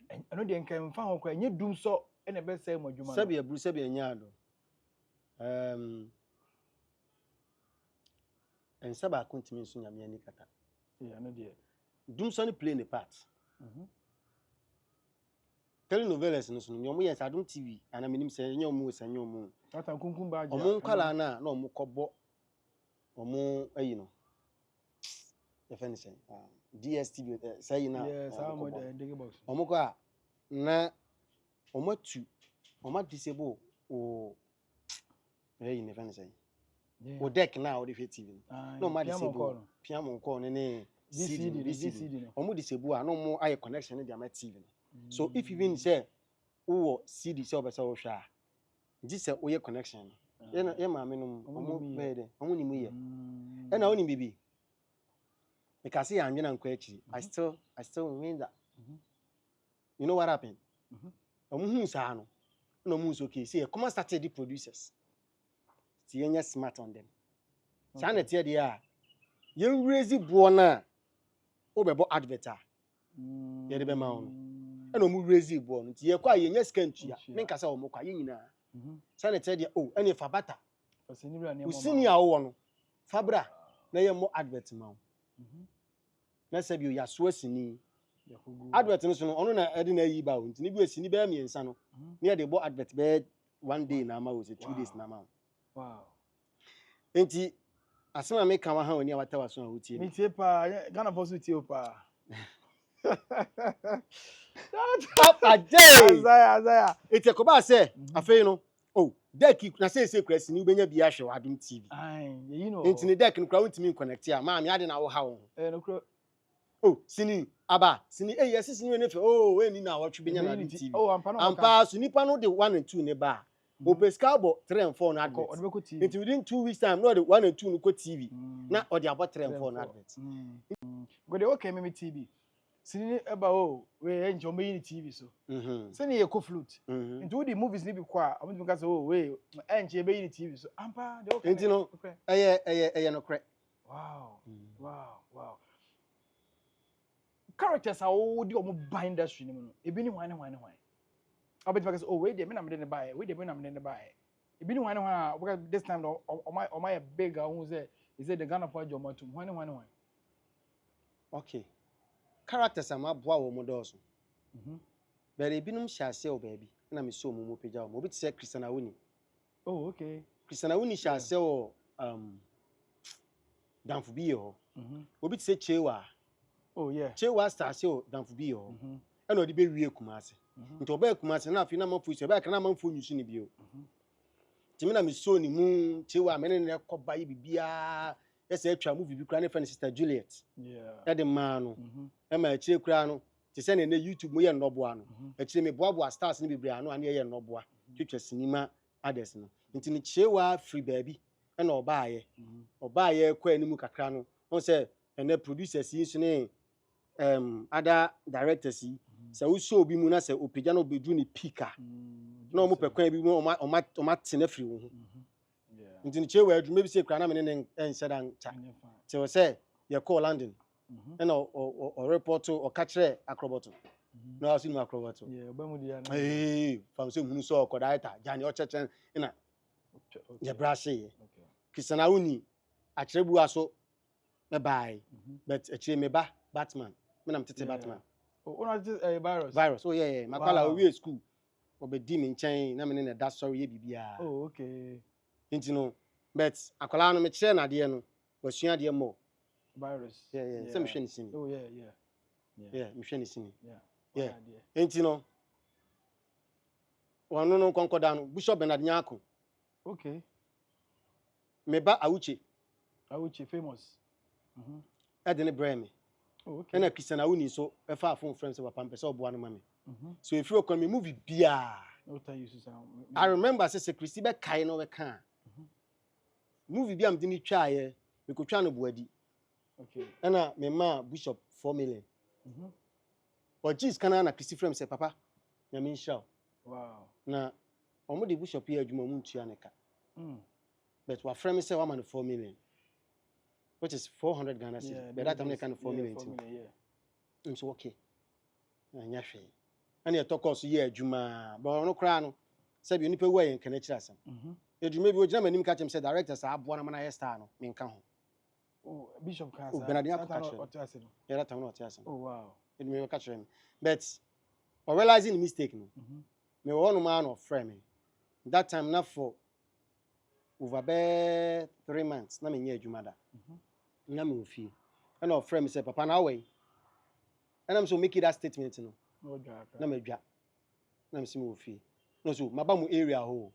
And I know they can find and you do so and a best say majumano. Sabia Brusabia Nyado. And Saba continues to Yamiani Kata. Yeah, no dear. Doom Sonny playing the part. Telenovelas no so nyomo yes adom TV ana menim say nyomo say nyomo Tata kunkumba aja omo nkwala na omo kọbọ omo ayi no the friend say DSTV say na yes how much the dig box omo ko a na omo tu omo disable o ayi ne friend say o deck na o the TV no ma disable piano call ne CD omo disable a no mo aye connection ne dia ma TV. So if even say who CD say obesa wo hwa this say oye connection ye ma me no omo bede omo ni mu ye e na oni bibi e ka say anwe na nkwa achi I still mean that you know what happened omo hu sa no na omo so okay say come started the producers ti yenya smart on them sa na tie dia a ye raise bo na obebo adverter ye de be ma on and omu raise bo no ti ye kwa ye nya skantua me nka say omo kwa ye nyina sa na tie dia oh ene fa bata usini a wo no fabra na ye mo advert ma wo na se bi o ya so asini advert no so no ono na ede na yi ba wo ntini bi asini ba miensa no na ye de bo advert be one day na ma wo say 2 days na ma wow enti asema me kan wa ha oni awata wa so a wutie mi tie pa Ghana for so tie pa Papa J Isaiah eti ko ba say afei no oh deck na say kwasi ni ubenya bi ahwe wa Adom TV you know enti ni deck no kra wuntimi connect ya ma me ade na wo ha wo no kro oh sini aba sini yes sini we nefe oh we ni na wo twe benya na Adom TV oh ampa so nipa no de 1 and 2 ne ba o pescabo 3 and 4 na advert enti within 2 weeks time no de 1 and 2 no ko TV na o de abo 3 and 4 na advert go de okay me TV sini eba o we enjo me ni TV so sini ye ko flute into the movies ni bi kwa am think say oh we enje be ni TV so ampa de okay enti no eye no kre wow characters are all the omo industry ni no ebi ni hwan I bet because oh wait, me na me dey buy. Wait, me na me dey buy. E be ni wan because this time o my big who say is it the Ghana for Jomo to wan. Okay. Characters am aboa wo modoso. But e binum hyase o baby. Na me so mo pagya o. Obi te say Christian Awuni. Oh okay. Christian Awuni hyase o Danfo bi ho. Obi te say Chewa. Oh yeah. Chewa stase o Danfo bi ho. E no de be wie Kumase. Nto ba Kumase na afi na manfo so ba kana manfo nyusu ni bio. Timi na me so ni mu Chewa me ne koba yi bibia ese atwa movie bi kura ne friend sister Juliet. Yeah. E de ma no. E ma akire kura no. Ti se ne YouTube mo ye nnoboa no. Akire me boaboa stars ni bibia no ane ye nnoboa. Twetwa sinima others no. Nti ni Chewa free baby. E na obaaye kwa animu kakra no. Won say ene producers yi so ne other directors yi se wo show bi mu na se opagya no bedu ni pika na omo pekwan bi mu o tena free wo ho nti ni Chewa adwuma bi se kra na me ne enhyeda ncha te wo se ye call London na o report o kachre Akrobeto na asu ni Akrobeto oba mu dia na fam se hunu so ko director jani o chechen na ye brashe Christian Awuni akrebu aso na bai but akire me ba Batman me na mtete Batman oh no just virus oh yeah makwala we school obedi me nchen na me ne da sorry ye bibia oh okay nti no but akwala no me kire na de no wasua de mo virus yeah se me hwe ni sini oh yeah me hwe ni sini yeah nti no wonu no konkoda no Bishop Bernard Nyako okay me ba Awuche famous ede ne breme oh okay na Christian Awuni so e fa afon friends papa mpese obo anu mame so if you come movie bia What are you saying? I remember say Christy be kai no be kan. Movie bi am de ni twa ye, me ko twa no boadi. Okay. Na me ma Bishop 4 million. But Jesus kana na Christy frame say papa, na me nsha. Wow. Na omo de Bishop here adwuma mu ntua ne ka. But wa frame say wa man 4 million. Which is 400 Ghana cedis. Yeah, But that time they can 4 million. 4 million, yeah. I'm so okay. Anya hwe. And you talk us here adwuma. But no kra no. Say bi nipa wey enka na kira asem. Adwuma bi ogina manim ka chem say director sa aboa na mana star no. Me nka ho. Oh, Bishop Kasa. Oh, Benadian ka chere. Yeah, that time no tia asem. Oh, wow. Adwuma ka chere me. But or realizing the mistake no. Me one man of frame. That time na for over 3 months na me nya adwuma da. Na me ofie. And our friend say papa na way. And I'm so make that statement no. Oh God. Na me dwa. Na me say me ofie. No so maba mu area ho.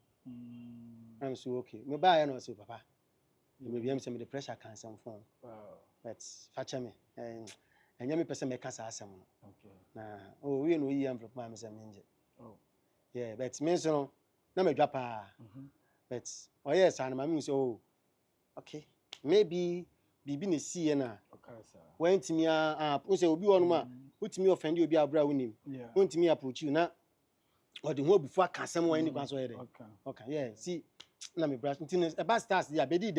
Na me say okay. Me ba ya no say papa. Me bi am say me the pressure can some phone. Wow. But facha me. Enya me person me kasa asem no. Okay. Na oh we no yi envelope ma me say me nje. Oh. Yeah, but me so no na me dwa pa. But oh yes, and me say oh okay. Maybe bibi ne sie na wantimi a o se obi wonu ma utimi offend obi abra wonim wantimi approach you na o de ho obufu aka asem wan ni kwanso here okay yeah see na me bra ntine e ba stars dia bedi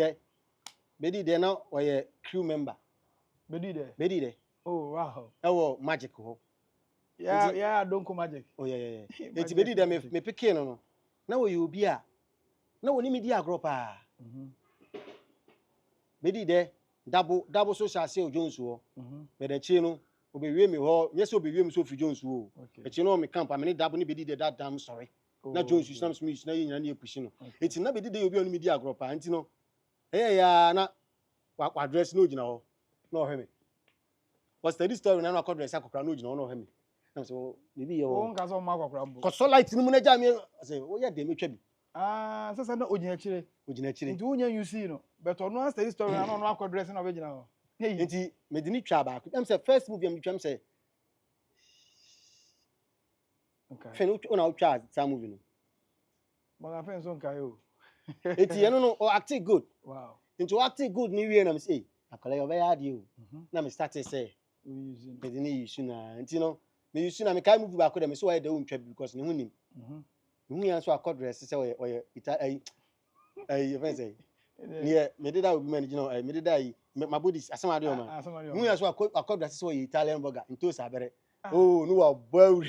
de na o ye crew member bedi de oh wow ewo magic ho yeah don't go magic oh yeah eti bedi de me pikin no na wo ye obi a na woni me di agro pa bedi de double social say Jones wo be the chi no obewie me ho yes obewie me so fi Jones wo e chi no me camp am ni double ni bedi de that damn sorry na Jones use me na yin na epushi no eti na bedi de obi onu me di agro pa anti no ya na wa address no gina ho na o he me was the story na akọ dress akokra no gina ho na o he me na so bibi ye o nka so ma akokra mbo ko so light ni mu na ja me say o ye de me twa bi sasa na ogina chire nti unya UC no but ono as the story na no akọ dress na obegina ho nti me di ni twa ba am say first movie am twa say okay fen una twa sa movie no ma fen so nka yo eti ye no o act good wow nti o act good ni wie na me say akọla yo be ya de o na me start say me di ni use na nti no me use na me kai movie ba ko de me so why de untwa because ni hunim hu ya so akọ dress say o ita you say yeah me did that with me you know me did that my body asama de o man hu ya so akọ dress say o Italian burger into sabere oh no wa bow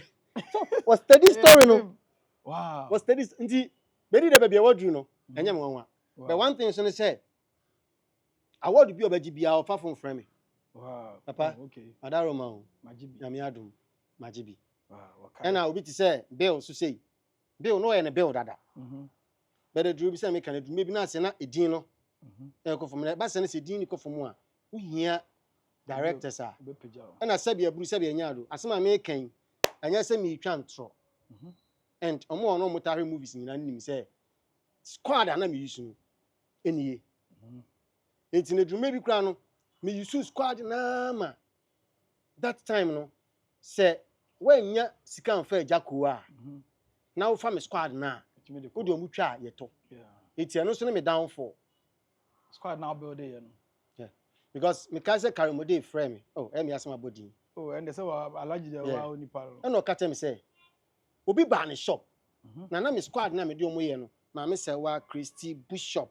was steady story no wow was steady nti me did that baby wadru no enya me wanwa but one thing so say award bi obaji bia ofa from frame wow papa okay adaro ma o majibi na me adum majibi wow okay and obi ti say bill so say bill no ye ne bill dada but the drew bi say me kan do maybe na say na edin no e ko from ba say na say edin ni ko from a uhia directors a and asabi aburu sabi anya do asema me kan anya say me twa ntro and omo no motare movies ni na nim say squad na me use no eniye enti ne drew maybe kra no me use squad na ma that time no say when nya sika on fa Agya Koo a na wo fa me squad na wo de omutwa yeto eti eno so ne me down for squad now build there no yeah because me ka say carry mode frame me oh me asema body oh and they say alaji there wa oni paro and o ka tell me say obi ba ne shop na me squad na me de omo ye no ma me say wa Christy Bishop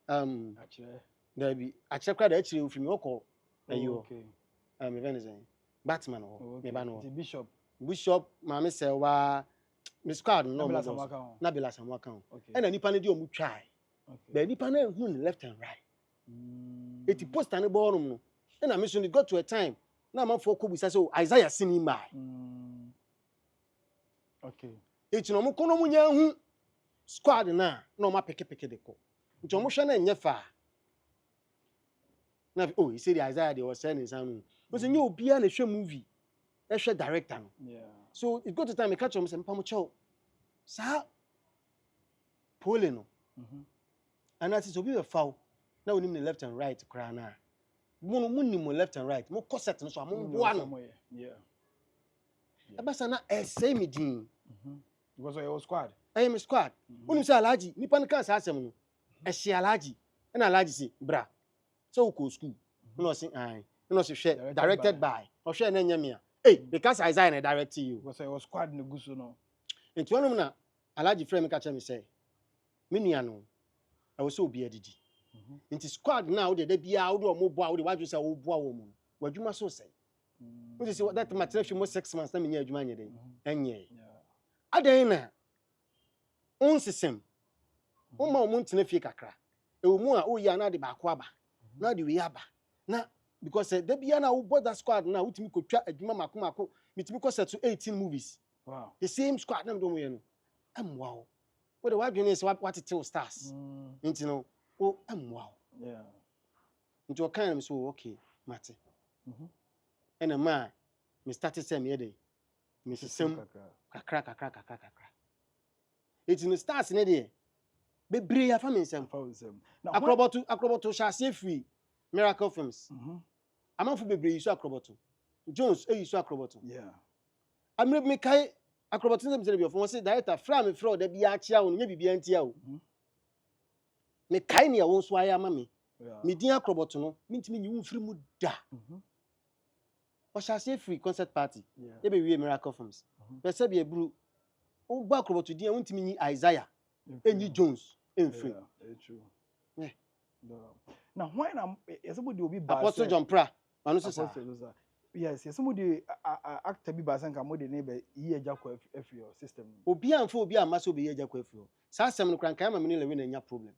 actually there be actually crowd actually ofimi okọ ayo okay me venison Batman o me ba no Bishop ma me say wa me squad no na bela samwaka o and nipa ne de omu twai but nipa na hu ne left and right eti poster ne ballroom no and me so it got to a time na man for kobu say so Isaiah sinima okay eti no mo kono mu nya hu squad na o ma peke de ko nti o mo hwe na nya fa na oh he said Isaiah they was saying some no say nya obia na hwe movie e hwe director no yeah so it got to time e catch am say mpa mo chew sa Poleeno and that is obi be foul na onim ne left and right kra na mo nim left and right mo corset no so am bo ano yeah abasa na say me din Because I was squad. I am a squad. Unim say alaji, nipa no kan sa asem no. Ehye alaji. Na alaji say, "Bra. So we go school." No say, "Ai." No say, "Share directed by." Or share na nyame a. Hey, because Isaiah na direct you. Because I was squad no guso no. Enti wonu na alaji frame ka che me say, "Me nua no. I was so obi adidi." Nti squad now wo de bia wo de o mo boa wo de wadwo say wo boa wo mu. Wadwuma so say. Which is that material mo 6 months na me nya adwuma nye den. Enye. Adan na onsesem. Oma o mo ntena fie kakra. E wo mu a o ya na de ba ko aba. Na de wi aba. Na because the bia na wo board that squad na wutimi kotwa adwuma mako mitimi ko set to 18 movies. Wow. The same squad na do mo ye no. Wow. What the wadwene is what it tell stars. Nti no o wow. Yeah. Nti o kan me so okay, mate. Ena ma me started say me dey. Me sesem kakra. It no stars ne dey. Bebre ya fa me nsem. Akrobeto sha se free Miracle Films. Amanfo bebre yiso Akrobeto. Jones yiso Akrobeto. Yeah. Amre me kai Akrobeto nsem se be of say director fra me fra da bia chia wo nya bibia ntia wo. Me kai ne ya wo so aya ma me. Me din Akrobeto no mintimi nyi wo firi mu da. O sha se free concert party. Dey be we Miracle Films. Be se be ebru o gba Akrobeto din wontimi nyi Isaiah enyi Jones enfree. Yeah, true. Yeah. Now when I'm somebody will be bad. Apostle John Pra. Anu so yes, somebody actor be basan ka mo de neighbor yi Agya Koo every your system. Obi amfa obi amasa obi Agya Koo every. Sa asem no kran kan ma me ne lewe na nya problem.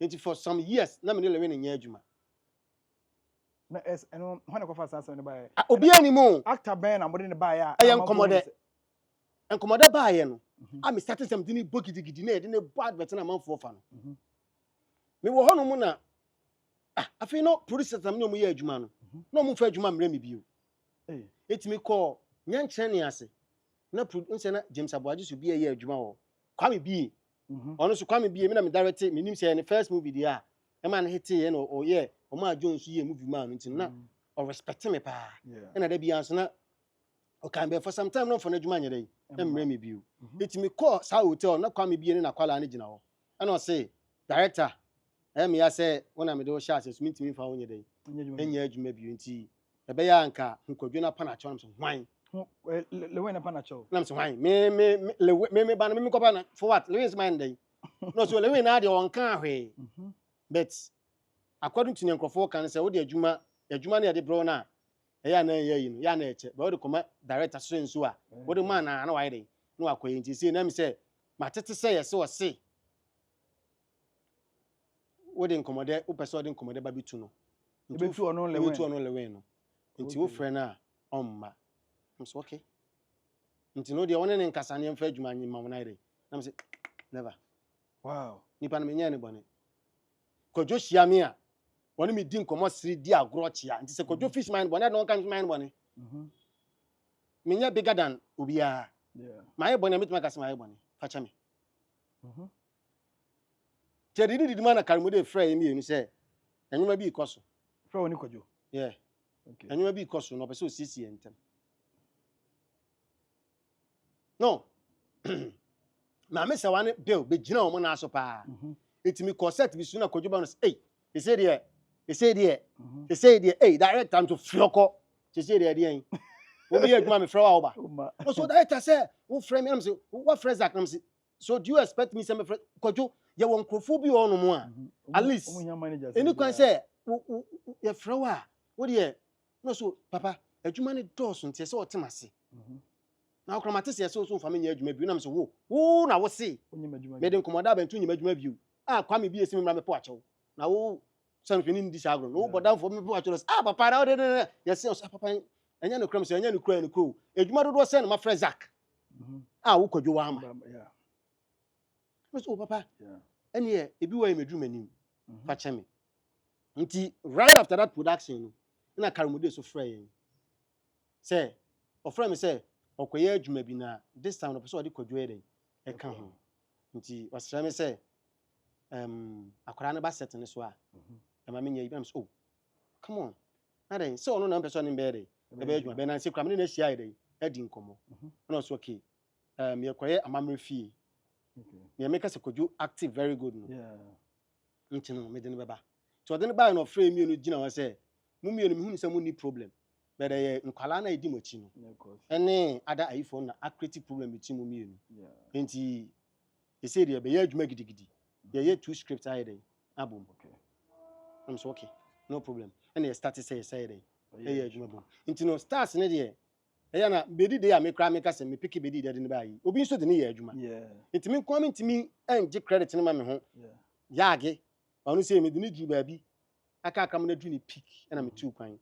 Nti for some years na me ne lewe na nya adwuma. Na es eno when ko fa sa asem ne ba ye. Obi animu Actor ben na mo de ne ba ya. Ayan komode ba ye no. A me started something ni bogidigidi na e de ne bad bet na manfo fa no. Me wo hono mu na afi no producer tam ne omu ye adwuma no. Na omu fa adwuma mre me bio. Etimi call nya nkyere ne ase. Na producer na James Aboaji so bi ye adwuma wo. Kwa me bi. Ono so kwa me bi me na me direct me nim say the first movie dia. E man hit ye no o ye o ma Jones ye movie man nti na o respect me pa. E na da bi anso na o kan be for some time no for na adwuma nya dai. E mre me bio. Etimi call sa hotel na kwa me bi ne na kwala ne gina wo. E na o say director me ya say wona me do sha say so mintimi fa wo nya dai. Enya adwuma bio nti e be ya nka nkwadwo na pa na cho no so hwan le na pa na cho na so hwan me ba na me ko pa na for what le is mine dai no so le na de on kan hwe but according to nkrofo kan say wo de adwuma na de bro na e ya na yi no ya na eche ba wo de koma director so nso a wo de man na wa dai no akoyi nti say na me say matete say yes wo say wo de nkomode wo pese wo de nkomode ba bitu no betu ono lewe no nti wo frɛ na omma so okay nti no de wona ne nkasa ne mfa adwuma nyi ma wona ire na me say never wow nipa na me nya ne bone kojo hia me a wona me di nkomo siri di agro chia nti se kojo fish mine bone na kan mine bone me nya bigger than obia my bone me tuma kasa my bone facha me di mana karimo de frɛ me enu se enwuma bi ikoso frɛ woni kojo yeah okay enwuma bi ikoso no pese osisi entem no na me se wane bill be gina o mo na so pa etimi corset bi su na kojo ba no hey he say there hey direct time to floko she say there dey wo me adwuma me frɛ wa oba no so director say wo frɛ me am say what frɛ Zach am say so do you expect me say me frɛ kojo ye won krofo bi ono mo a at least any kwan say ye frɛ wa wo dey no so papa adwuma ne dɔɔso ntie sɛ ɔtemase na akromate se so fa me nya adwuma bi na me so wo na wo se me de nkomoda ba ntu nya adwuma bi kwa me bi esi me mra me po achew na wo san hwene ndi sha agro no bodan fo me po achew papa na wo de yes so papa enya no kram so enya no kura no kro adwuma dodo se na ma frɛ Zach wo kwadwo wa ama me so papa ene e bi wa me dwuma nim fa che me nti right after that production no na Karamode so frɛ yen say o frɛ me say okoye adwuma bi na this time no person odi kwadwo eden e ka ho nti wasra me say akwara ne ba set ne so a e ma me nya ibam so come on na den so no na person ne be dey e be adwuma be na se kra me na hia eden edi nkomo na so okay me koye amamre fie Okay. me make us koju active very good no Yeah. nti no me de no beba to de no ba no frame me no gina wa say mu me hu say mu ni problem but nkwala na edi mochi no Yeah, of course. ene ada iPhone na a creative problem between mu me Yeah. nti e say de be ye adwuma gidigidi ye two script aye dey abom Okay. I'm so okay no problem and you start to say dey Yeah. ye adwuma bom nti no stars ne de na bedi dey a me kra me kase me pick bedi dey de ne ba yi obi nso de ne ye adwuma Yeah. nti me kwa me ntimi enge credit ne ma me ho Yeah. yaage onu say me de ne dru ba bi aka aka me na dru ne peak na me tu kwan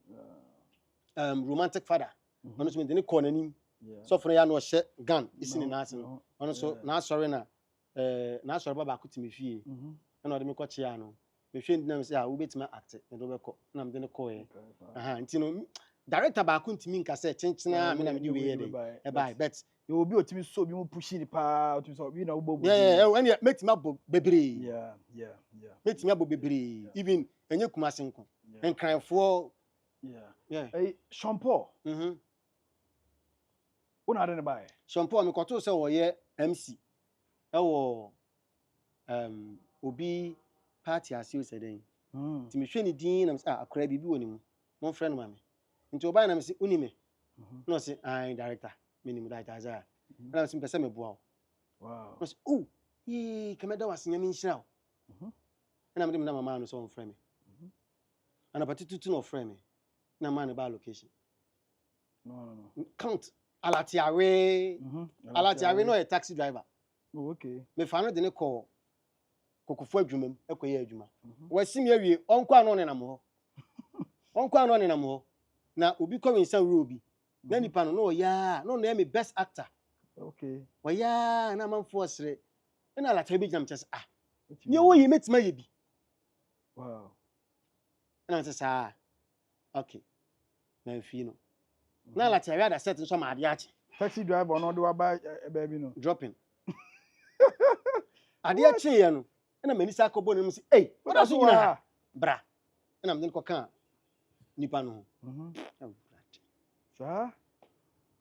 romantic father onu so me de ne call nanim Yeah. so for ya no hye gun isi ne No, na ase no. onu so na sorry na na sorry baba akutimi fie na ode me ko chia no me hwe ndina me say wo betima act me do be ko na me de ne call ye aha nti no director ba akuntimi nka say chenchena me na me di we ye dey e bai bet You will be otimi so bi mu pushing the power to so you know bobo. yeah when you metima bo bebre Yeah. metima bo bebre even enye kumase nko enkranfo Yeah. Hey, Shampoo. Una de ne buy. Shampoo me koto say wo ye MC e wo obi party asio seden ti me hwe ni din na me say akora bibi woni mu mon friend ma me nti oba na me say uni me no say I director me ni mu director za na me say pese me boa Wow. no say oh yi kameda wasenya me nhyira na me dem na mama no so on friend me ana patitutu no friend me na man ba location No. count alatiawe alatiawe no a taxi driver. Oh, okay. Me fa no de ne call kokofo adwumam ekoye adwuma wasimi awie onko ano ne nam ho onko ano ne nam ho na obi ko winsan ro obi na nipa no no ya no na me best actor Okay. wa ya na manfo osre na la tabi jam chese ni wo yi metima ye bi Wow. na nse sa okay na fi no na la tabi ada set so ma ade ache Taxi driver no do aba baby no. dropping ade ache ye no na manisa akobo ne mu si eh what so nyina bra na me ko kan nipa no Sir?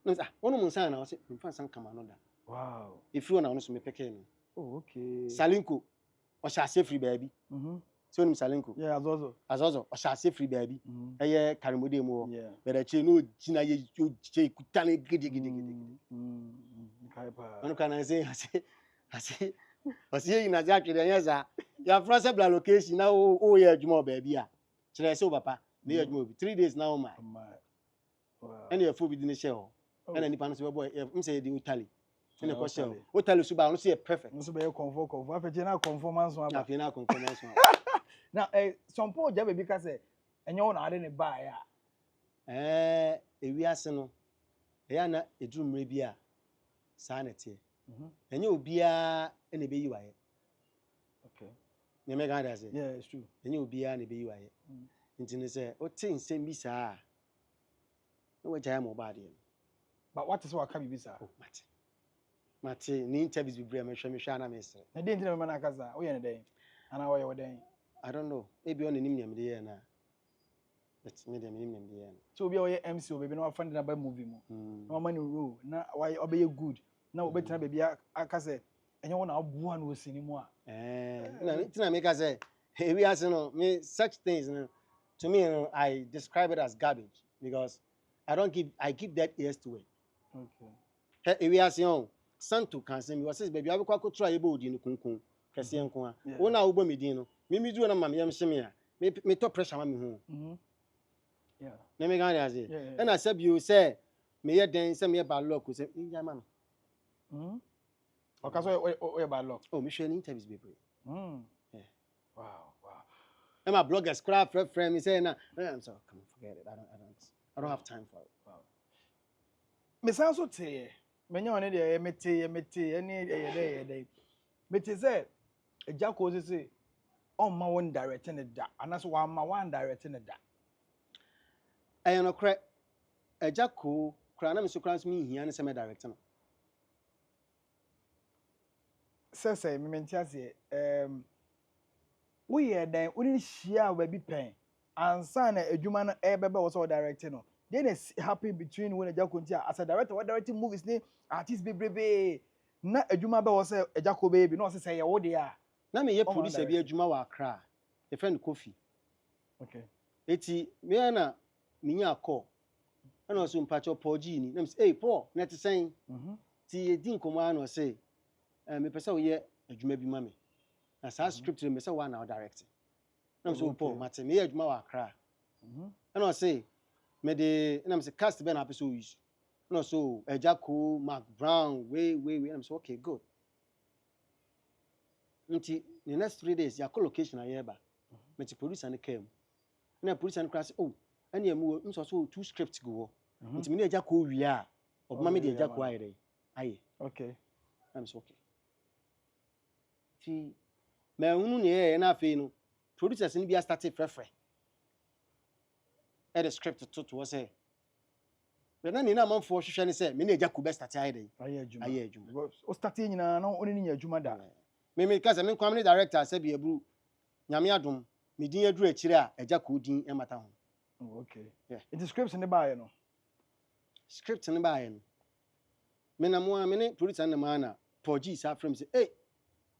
no sa wono mun san na wose mfa san kama no da Wow. ifiro na wono so me peke no Oh, okay. salinko o sha se free baby so nim salinko Yeah, azozo o sha se free baby eye karimode mu ho Yeah. bere che no jina ye je kutane gidi Okay pa. ono kana say ase ose yi na ja twede yesa ya frose bla location na o ye adwuma baby a kire se o papa na ye adwuma obi 3 days na o mai Wow. ene ye fo bi di ne she ho ene nipa no se boy im say di utali ene ko she ho utali su ba no se perfect No so be comfort afeje na conformance aba. afie na conformance Na Shampoo ja baby ka say enye wo na ade ne buy a. Ewi ase no ya na eduru mre bi a sa na tie enye obia ene be yi waye Okay. ne me ga da say Yeah, it's true. enye obia ne be yi waye nti ne say o tin nsem bi sa no we jaya mo ba de But what is what can be sir? oh mate ni interviews bi bre me hwe na me sere Na dey ntina me na kasa, wo ye ne den. Ana wo ye wo den. I don't know maybe on nim nyam de ye na but me de nim nyam de ye na So obi wo ye MC o baby na wa find na ba movie mu. Na wa mani role na wa obe ye good. Na wo betina baby aka say enye wo na aboa na osini mu a. na ntina me ka say ewi ase no me such things no to me I describe it as garbage because I give that ears to it. Okay. Ewi ase on santo kan say me was say baby abekwa ko try ebe odi no kunkun kese nko a wo na wo bo medin no me du na mam yam hye a me to pressure ma me hu Yeah. na me ga ya say e na say bi o say me ye den say me ye ba lock o say nja ma no Okay, so o ye ba lock. oh me share interviews be pray Yeah. Wow. and my bloggers cry friend me say na I'm sorry come forget it I don't have time for it. Wow. Me san so te me nya one de mete eni ye dey mete say Agya Koo say on ma one direct ne da anaso wa ma one direct ne da I no cry Agya Koo cry na me so cry so me hia ne say me direct no say me mentiase we ye den uni hia ba bi pen ansa na adwuma no e bebe wo so direct no then it's happen between when Agya Koo as a director what directing movies ne artist bebrebe na adwuma be was Agya Koo baby no say say wo dey na me ye producer bi adwuma wa Accra the friend Kofi okay eti me na minya call ana so mpacho Paul G ni na me say hey Paul na te sen ti e din komo ana say me pesa wo ye adwuma bi ma me na sa script me say wa na direct na me so Paul mate me ye adwuma wa Accra ana say me de na me say cast be na person use no so Agya Koo Mark Brown we na me say okay good nti the next 3 days ya call location ayeba me ti producer ne came na producer ne class oh ani emu nso so 2 scripts go nti me ne Agya Koo wi a obama me de Agya Koo ayere aye okay I'm so okay ti me hunu ne na afi no producers ne bia start frefre the script to say but na ni na manfo hwehwe ne say me ne Agya Koo be start ayere aye adwuma o start nyina na oni ni adwuma da me kaza me kwamne director say bi ebru nyame adom me din aduru akire a Agya Koo din emata ho okay it is scripts ne ba ye no script ne ba ye no me na mo a me ne producer na ma na Paul G sa frame say hey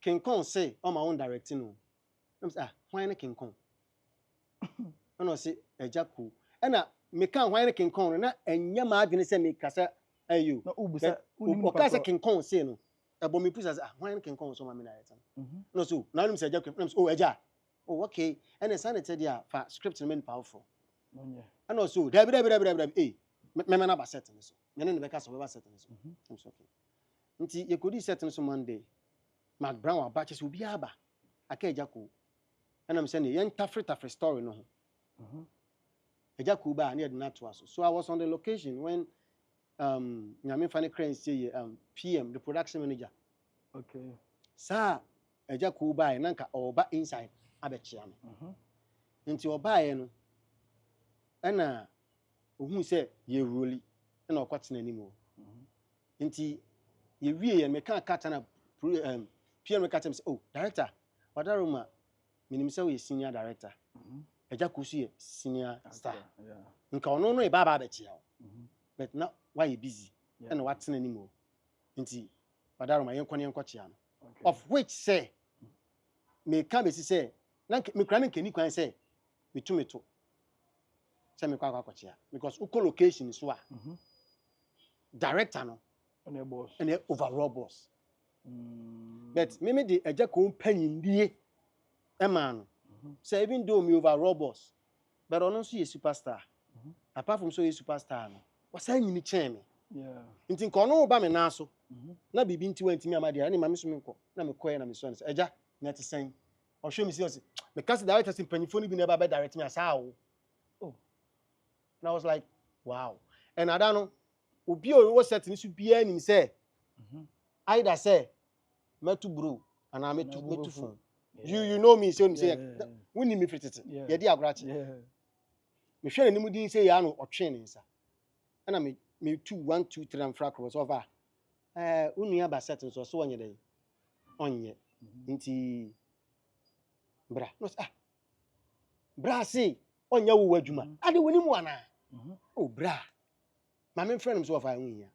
King Kong say on my own directing no I'm say why na King Kong no say Agya Koo na me kan why na King Kong na enya ma adwene say me kasa ayo na ubusa o kasa King Kong say no abo me pusa why na King Kong so ma me directing no so na no say Agya Koo no oh Agya oh okay and the sanity there for script no powerful and also dabi me na ba set no so me ne be ka so be set no so I'm so okay nti ye kodi set no so Monday Mark Brown wa batches obi aba aka Agya Koo and I'm saying yen tafre story no ho Agya Koo ba na na to aso so I was on the location when nyame fane crane say PM the production manager okay sa Agya Koo ba na nka oba inside abechia me nti oba ye no na ohun say ye roli na okwatena ni mo nti ye wie ye me kan kata na PM me kata me say oh director wadaroma minim say we senior director Agya Koo so ye senior star nka ono no e baba abechia but now why you busy na watena ni mo nti wadaroma ye nkɔchia no of which say me kan be say na me kra me kani kwan say me to say me kwa akɔchia because uko location so a director no and a boss and overall boss but me the Agya Koo panyindie e man say even though me overall boss but ono so ye superstar apart from so ye superstar no wasa nyini chen me nti nko no ba me na so na bibi nti wantimi amade ani ma me so me nko na me koye na me so Agya na te sen o show me serious me cast director sin panifo ni bi na ba be direct me asa wo oh and I was like wow and I don't know obi o wo set ni so bia ni say either say metu bro and I metu phone you know me say we ni me fitete ye di agrache me hwe ni mu din say ya no otwe ni nsa na me 2 1 2 3 am fra cross over unu ba set so so onye dey onye nti bra no bra say onye wo wadwuma ade woni mu ana oh bra ma me friend so of ayi ya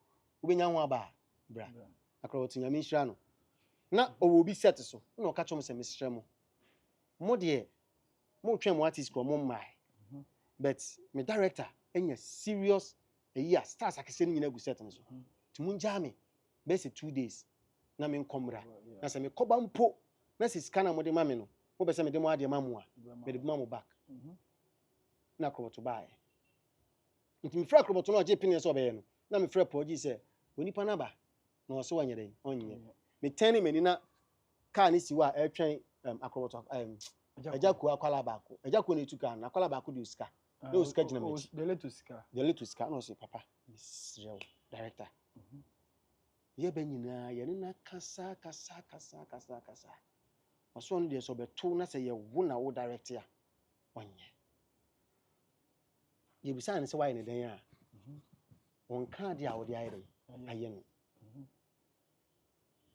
obenya ho aba bra Akrobeto nyame nhira no na owo bi set so na o ka chom se mesrɛ mo de mo twa mo artist ko mo mai but me director enya serious eya stars akese ni nyina gu set no so ti mun jame be se 2 days na me nkomra na se me koba mpo na se scanner mo de ma me no wo be se me de mo ade ma mo a me de ma mo back na Akrobeto bae nti me fra Akrobeto no je pin so be no na me fra Paul G se onipa na ba na o so wanye den onye me tani mani na car ni siwa e twen Akrobeto Agya Koo akwala ba ko Agya Koo na etuka na akwala ba ko de usika na usika gina mechi the latest scar no say papa Israel director ye ba nyina ye na kasa aso no de so beto na say ye wo na wo director a onye ye bisa ne say why ne den a on ka de a wo de ayere aye no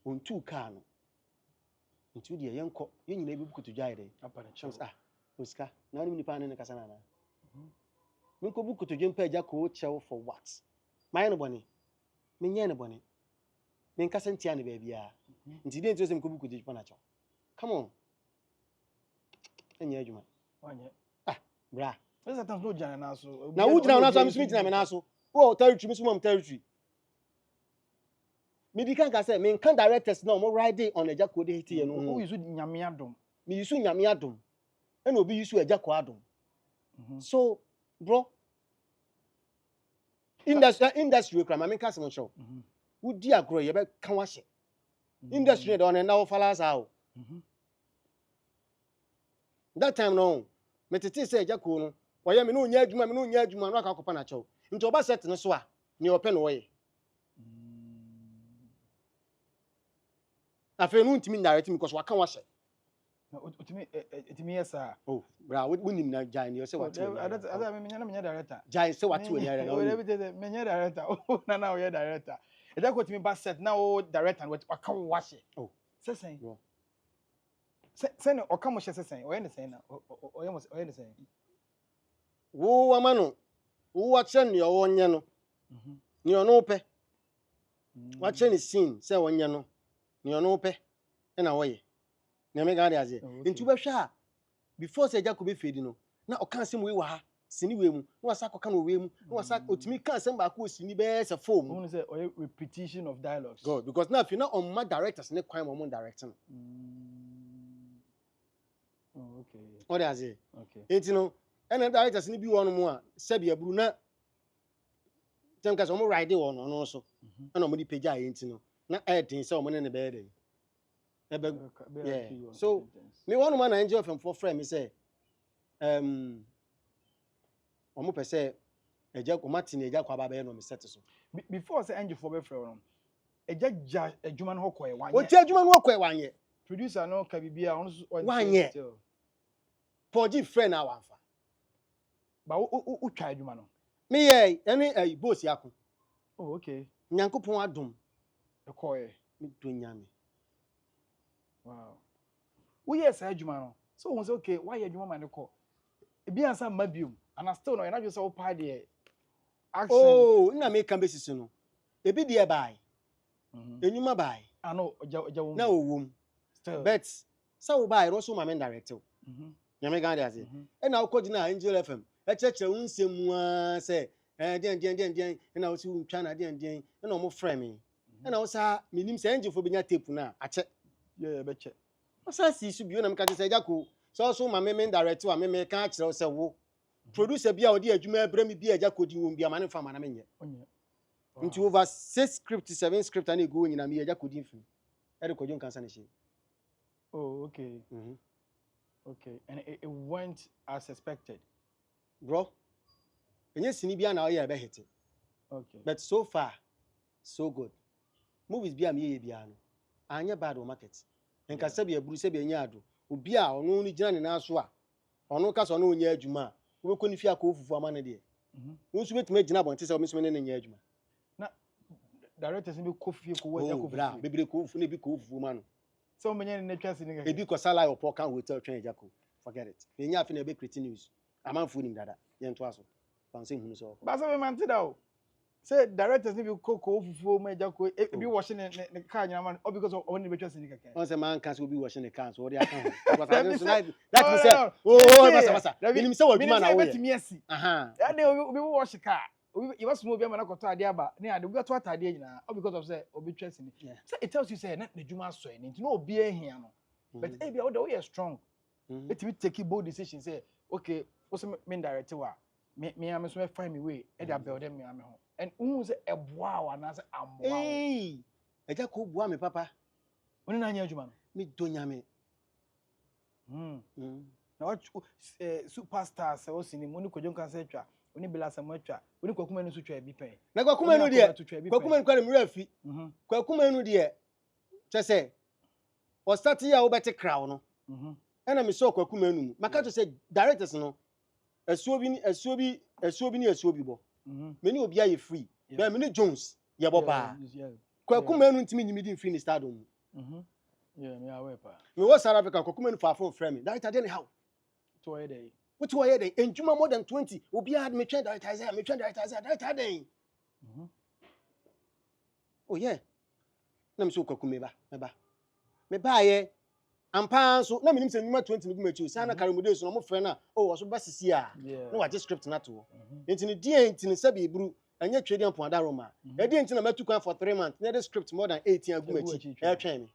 on tu ka no nti de ye nko ye nyina bi bukutu dwa ayere apa na chance usika na ni nipa ne kasa na Me ko buku to dwempa Agya Koo chew for what? My no bone. Me nye no bone. Me nkasa ntia ne ba bia. Nti dey nti so me ko buku to dwempa na chew. Come on. Enye adwuma. Wanye. Bra. Esa tan no jana na so. Na wo jina na so am smith na me na so. Wo territory me so mom territory. Me di kan ka say me kan directors na mo ride on Agya Koo dey hiti ye no. Who use nyame adom. Me use nyame adom. E na obi use Agya Koo adom. So, bro, industry kra ma me ka sem show. Wo di agro ye be kan wa hye. Industry dey on na wo falas how. That time no, me tete say Agya Koo no, woye me no nya adwuma no aka kopa na chew. Nti oba set no so a, ne ope no woye. Afa no ntimi direct me because waka wa hye. Utimi yesa. Oh, bra, we nim na Jai ne say what. Ada me nya director. Jai say what we there. Oh, everything me nya director. Oh, na we director. Agya Koo timi ba set na o director waka wa hye. Oh, sesen. Sen o ka mo hye sesen. O ye ne sen na. O ye ne sen. Wo ama no. Wo wa che ne o nye no. Ne ono pe. Wa che ne scene say wo nye no. Ne ono pe. E na wo ye. Ne me ga de aze. Nti wo hwa before say Agya Koo be fedi no. Na o kan sem we wa ha. Sini we mu. Na wasa koka no we mu. Na wasa otimi kan sem ba ko sini be se form. Who say o repetition of dialogues. God, because now if you not on my directors ne kwan mo directing. Oh, okay. What does it? Okay. Enti no, and directors ni bi won mo a sebi aburu na tem ka so mo ride won no so. Na mo di page aye enti no. Na edin say mo ne be dey. Yeah. So me one man na enjoy from for friend me say omo pese Agya Koo Martin Agya Koo aba be no me set so. Before say enjoy for be friend no. Agya adwuma no hokoe wanye. O ti adwuma no hokoe wanye. Producer no ka bibia on wanye. Poji friend na wanfa. Ba o twa adwuma no. Me ye any boss yakun. Oh, okay. Nyankopon adom. Ekoe. Me do nyame. Wow. We yes adwuma no. So won say okay, why adwuma man ko? E bi ansa mabium. And still no, na just say o pa de action. Oh, na me kan besisi no. E bi de bai. Enyuma bai. Ano oja wo. Na owom. Still. But so bai no so ma men direct o. Nyame gan de ase. E na ukoji na Angel FM. E cheche unsemu a say den na wo si untwa na den e na omo frame me. E na wo sa minim say Angel fo benya tape na ache. Yeah, be che. O sa si su bio na me ka say Agya Koo. So ma men direct o me kan akire say wo. Producer bia o di adwuma abra mi bia Agya Koo di won bia ma ne fa ma na menye. Onye. Into over 6 script 7 script and go nyina me Agya Koo di mfim. E de kodjo nkansa na she. Oh, okay. Okay. And it went as expected. Bro. Enye sini bia na o ye be hit. Okay. But so far so good. Movies bia me ye bia no. Anya bad o market. Enka se bia buru se bia nya ado. Obi a ono ni gina ne na so a. Ono ka so no nya adwuma. Wo be ko ni fi akofufu ama na de. Wo nso betime gina bon te se o me so ne nya adwuma. Na directors be kofi ko wa Agya Koo. Bra, bebre ko fu ne bi ko fufu ma no. So many na twase ni ga. E bi ko sala or can hotel train Agya Koo. Forget it. Me nya afi na be create news. Amanfo nim dada. Ye nto aso. Fanse hunu so. Ba so be man ti da o. Say directors ni be ko fufu ma Agya Koo. E bi wash ne car nyama man. All because of only be twase ni keke. On say man can so be washing the cans. What they account. Because I don't like that me say. Oh, basa. Minim say what man na wo. Aha. Ya dey obi wash car. You was move na koto ade aba. Ne ade obi to atade nyina. All because of say obi twase ni. So it tells you say na dwuma so ni. No obi ehia no. But e bia we are strong. It will take bold decision say okay, what's me direct wa. Me am so find me way. E dey build them me am ho. And who say eboa wa na say amboa. Hey. Agya Koo bua me papa. Oni na anya adwuma no. Me do nyame. Na what superstars o sini mo ni kodjon kan say twa. Oni bila sama twa. Oni kwakuma no so twa bi pen. Na kwakuma no de. Kwakuma no kwa mura afi. Kwakuma no de. Che say o start ya wo beti crowd no. Ena me so kwakuma no mu. Maka to say directors no. Asuo bi bo. Me ni obi aye free. Be me ni Jones ye bo pa. Kwakuma no ntimi nyimi di free ni stardom. Yeah, me aware pa. Me was South Africa kwakuma no fa phone frame me. Director dey how. To where dey. What were you then? Juma more than 20. Obi had me train director, director then. Oh yeah. Nam so kwaku meba. Meba ye. Ampa so na minim se nyuma 20 nugu mechi. Sana karimude so no mo frɛ na. Oh, so ba sisi a. No what script na to. Enti ne die enti ne sabi eburu. Anya twedi ampo ada Roma. E die enti na matu kwan for 3 months. Na the script more than 18 agu mechi. E twɛn me.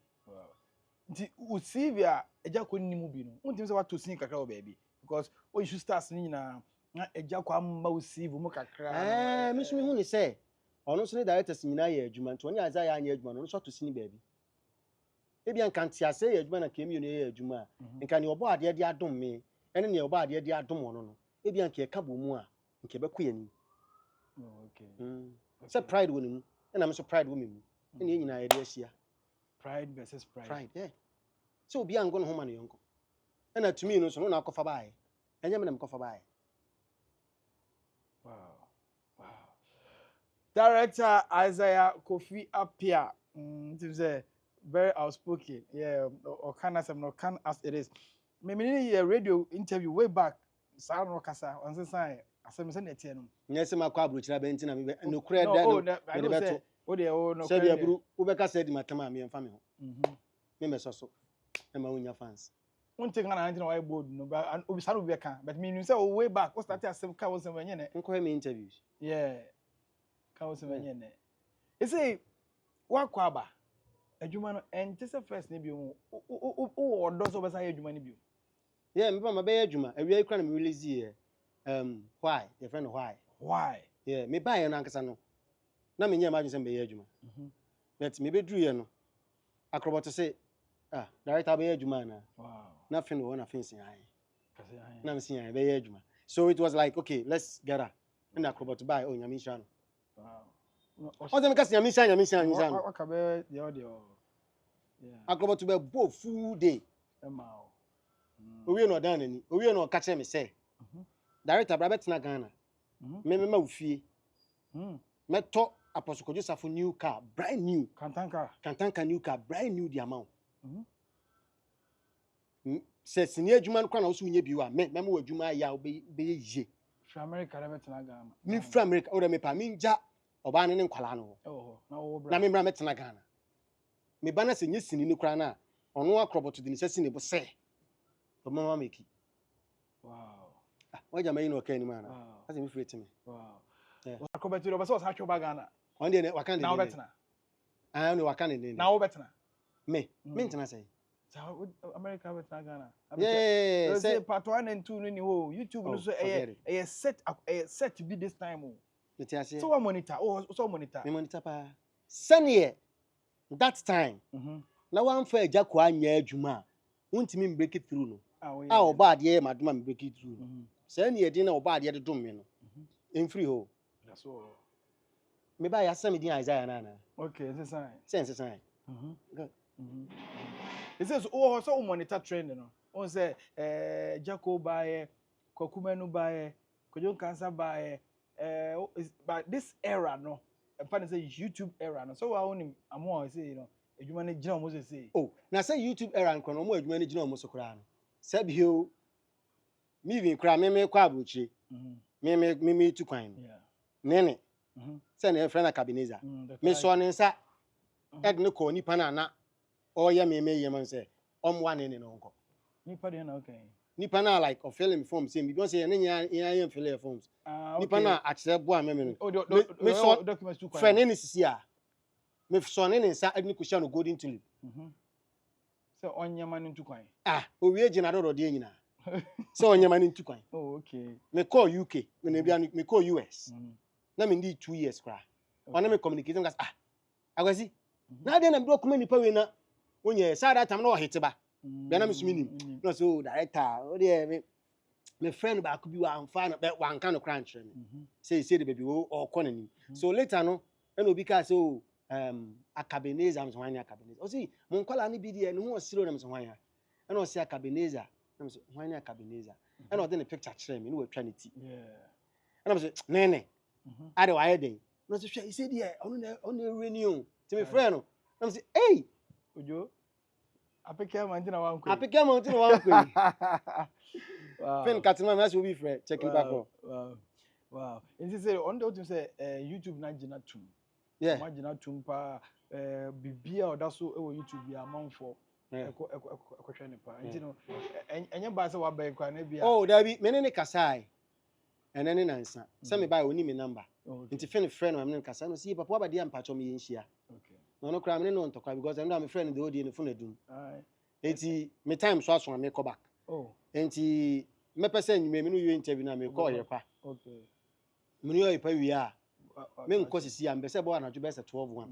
Nti usivi a Agya Koo ni mu bi no. Untim se wato sin kakra o baby because o issue stars ni na Agya Koo amma usivi mu kakra. Me so me hu ni say. Ono so ne directors nyina ye adwuma nti oni aza ya anya adwuma no so to sini baabi. Ebi anka nti ase ye adwuma na kemi no ye adwuma. Nka ne obo ade de adom me. Ene ne obo ade de adom ono no. Ebi anka e ka bo mu a nke be ko yani. Okay. Say pride woni mu. Ena me so pride wo me mu. Ene nyina ye de ahia. Pride versus pride. Pride, yeah. So obi ango no homa ne yonko. Ena tumi no so no na akofa bae. Enye me na mkofa bae. Wow. Director Isaiah Kofi Appiah, very outspoken. Yeah, or can as no can as it is. Me a radio interview way back. Sa no kasa on say say asem say na tie no. Nyese makwa abrochira be ntina me no kura da no. Me beto. O de o no. Say dia buru wo be ka say di matama me mfa me ho. Me mesoso. E ma wonya fans. One thing na ntina why bold no but obi sa no be ka but me say way back we start asem ka wo say wenye ne. Nko me interviews. Yeah. Ka wo say wenye ne. E say wakwa aba adwuma no ente say first ne bi o odo so be say adwuma ne bi. Yeah, me ba ma be adwuma. Awia ikra na me release here. Why? Your friend why? Yeah, me buy na ankasa no. Na me nya ma say be adwuma. But me be dru ye no. Akrobeto say, director be adwuma na. Wow. Nothing no na fence yan. Kasi yan. Na me say yan be adwuma. So it was like, okay, let's get her. And Akrobeto buy nyame sha no. Wow. O dem kasi nyame sha no. Waka be the audio. Yeah. Akrobeto be bo full day. Emao. Owie no dan nani. Owie no ka che me say. Director bra betena Ghana. Me ma ufie. Meto Apostle Joseph new car, brand new. Kantanka new car, brand new the amount. Se senior adwuma no kwa na wo so nya biwa me mo adwuma ya be ye. Fra America na betena Ghana. Me fra America o de me pa me nja oba ne nkwala no. Na wo bra. Na me bra betena Ghana. Me ba na se nya sini ni kra na ono Akrobeto de ni sesi ne bo se. O mama meki. Wow. Why jama yin okay ni mana? As me free to me. Wow. Yeah. Akrobeto do be so ha twa Ghana. On dey waka ne. Na wo betena. Ah no waka ne. Na wo betena. Me ntena say. America betena Ghana. Yeah. Say part 1 and 2 ni ho. YouTube no so set be this time o. So what monitor? Oh, so monitor. Me monitor pa. Senior that time. Na wan fa Agya Koo anya adwuma. Untimi break it through no. Oba ade madoma me break it through. Senior din na oba ade de dom me no. In free ho. That's all. Me ba ya same din Isaiah na. Okay, it's a sign. Sense sign. Good. It says oh so monitor trend no. On say Agya Koo buy Kwakumenu buy Kojon Cancer buy but this era no. And finally say YouTube era no. So I only I'm more say you know adwuma ne gina mo say. Oh, na say YouTube era nko no mo adwuma ne gina mo so kra no. Sabio me even kra me kwa abrochi. Me tu kwan. Yeah. Nene. Say na friend Akabineza. Me so ne nsa ed ne ko nipa na oye me ye man say omwa nene no nko. Nipa de na okay. Nipa na like of film form say because say ne nya film forms. Nipa na akire bo a me no. Me so documents tu kwan. Friend ne sisi a. Me so ne nsa ed ne ko no golden tulip. So onyama ne tu kwan. Owie gina do de nyina. So onyama ne tu kwan. Oh okay. Me call UK, me call US. Na me need 2 years kra. Ona me communicating gas agwasi. Na dey na me document nipa we na onye sa that time na o hit ba. Be na me sumi nim. No so director, o dey me friend ba ko bi wa amfa na be wan kan no kra nkyere me. Say the baby o ko nanim. So later no e no bi ka say Akabineza am so hwan Akabineza. O say mon kwala ni bi dey no ho siro na me so hwan ya. E no say Akabineza. Na me so hwan Akabineza. E no dey the picture kyere me no wa twa ne ti. Yeah. E na me say nene. Ade wa yeden. No say he say dey ono renew. Ti me friend no. Na me say hey Ojo. Apeke mountain na wan kwe. Apeke mountain na wan kwe. Fin Katima, that's will be Fred. Check it back. Wow. And he said, on the say, YouTube Nagina Tum. Yeah. Imagine Tumpa, Bibia or Dasso over YouTube, be amount for a question. You know, and your bass were by Quanabia. Oh, there be many Kasai. And then in answer. Some buy only me number. Into Fin friend, I'm not Casano. See, Papa, but dear Pacho me in here. Okay. No crime, no to cry because I'm not a friend of the audience in the phone. Doom. It's me time swash when I make back. Oh. And he me person you may know you interview na me call your pa. Okay. Me know you pa we are. Me nko sisi am be say boy na ju be say 12-1.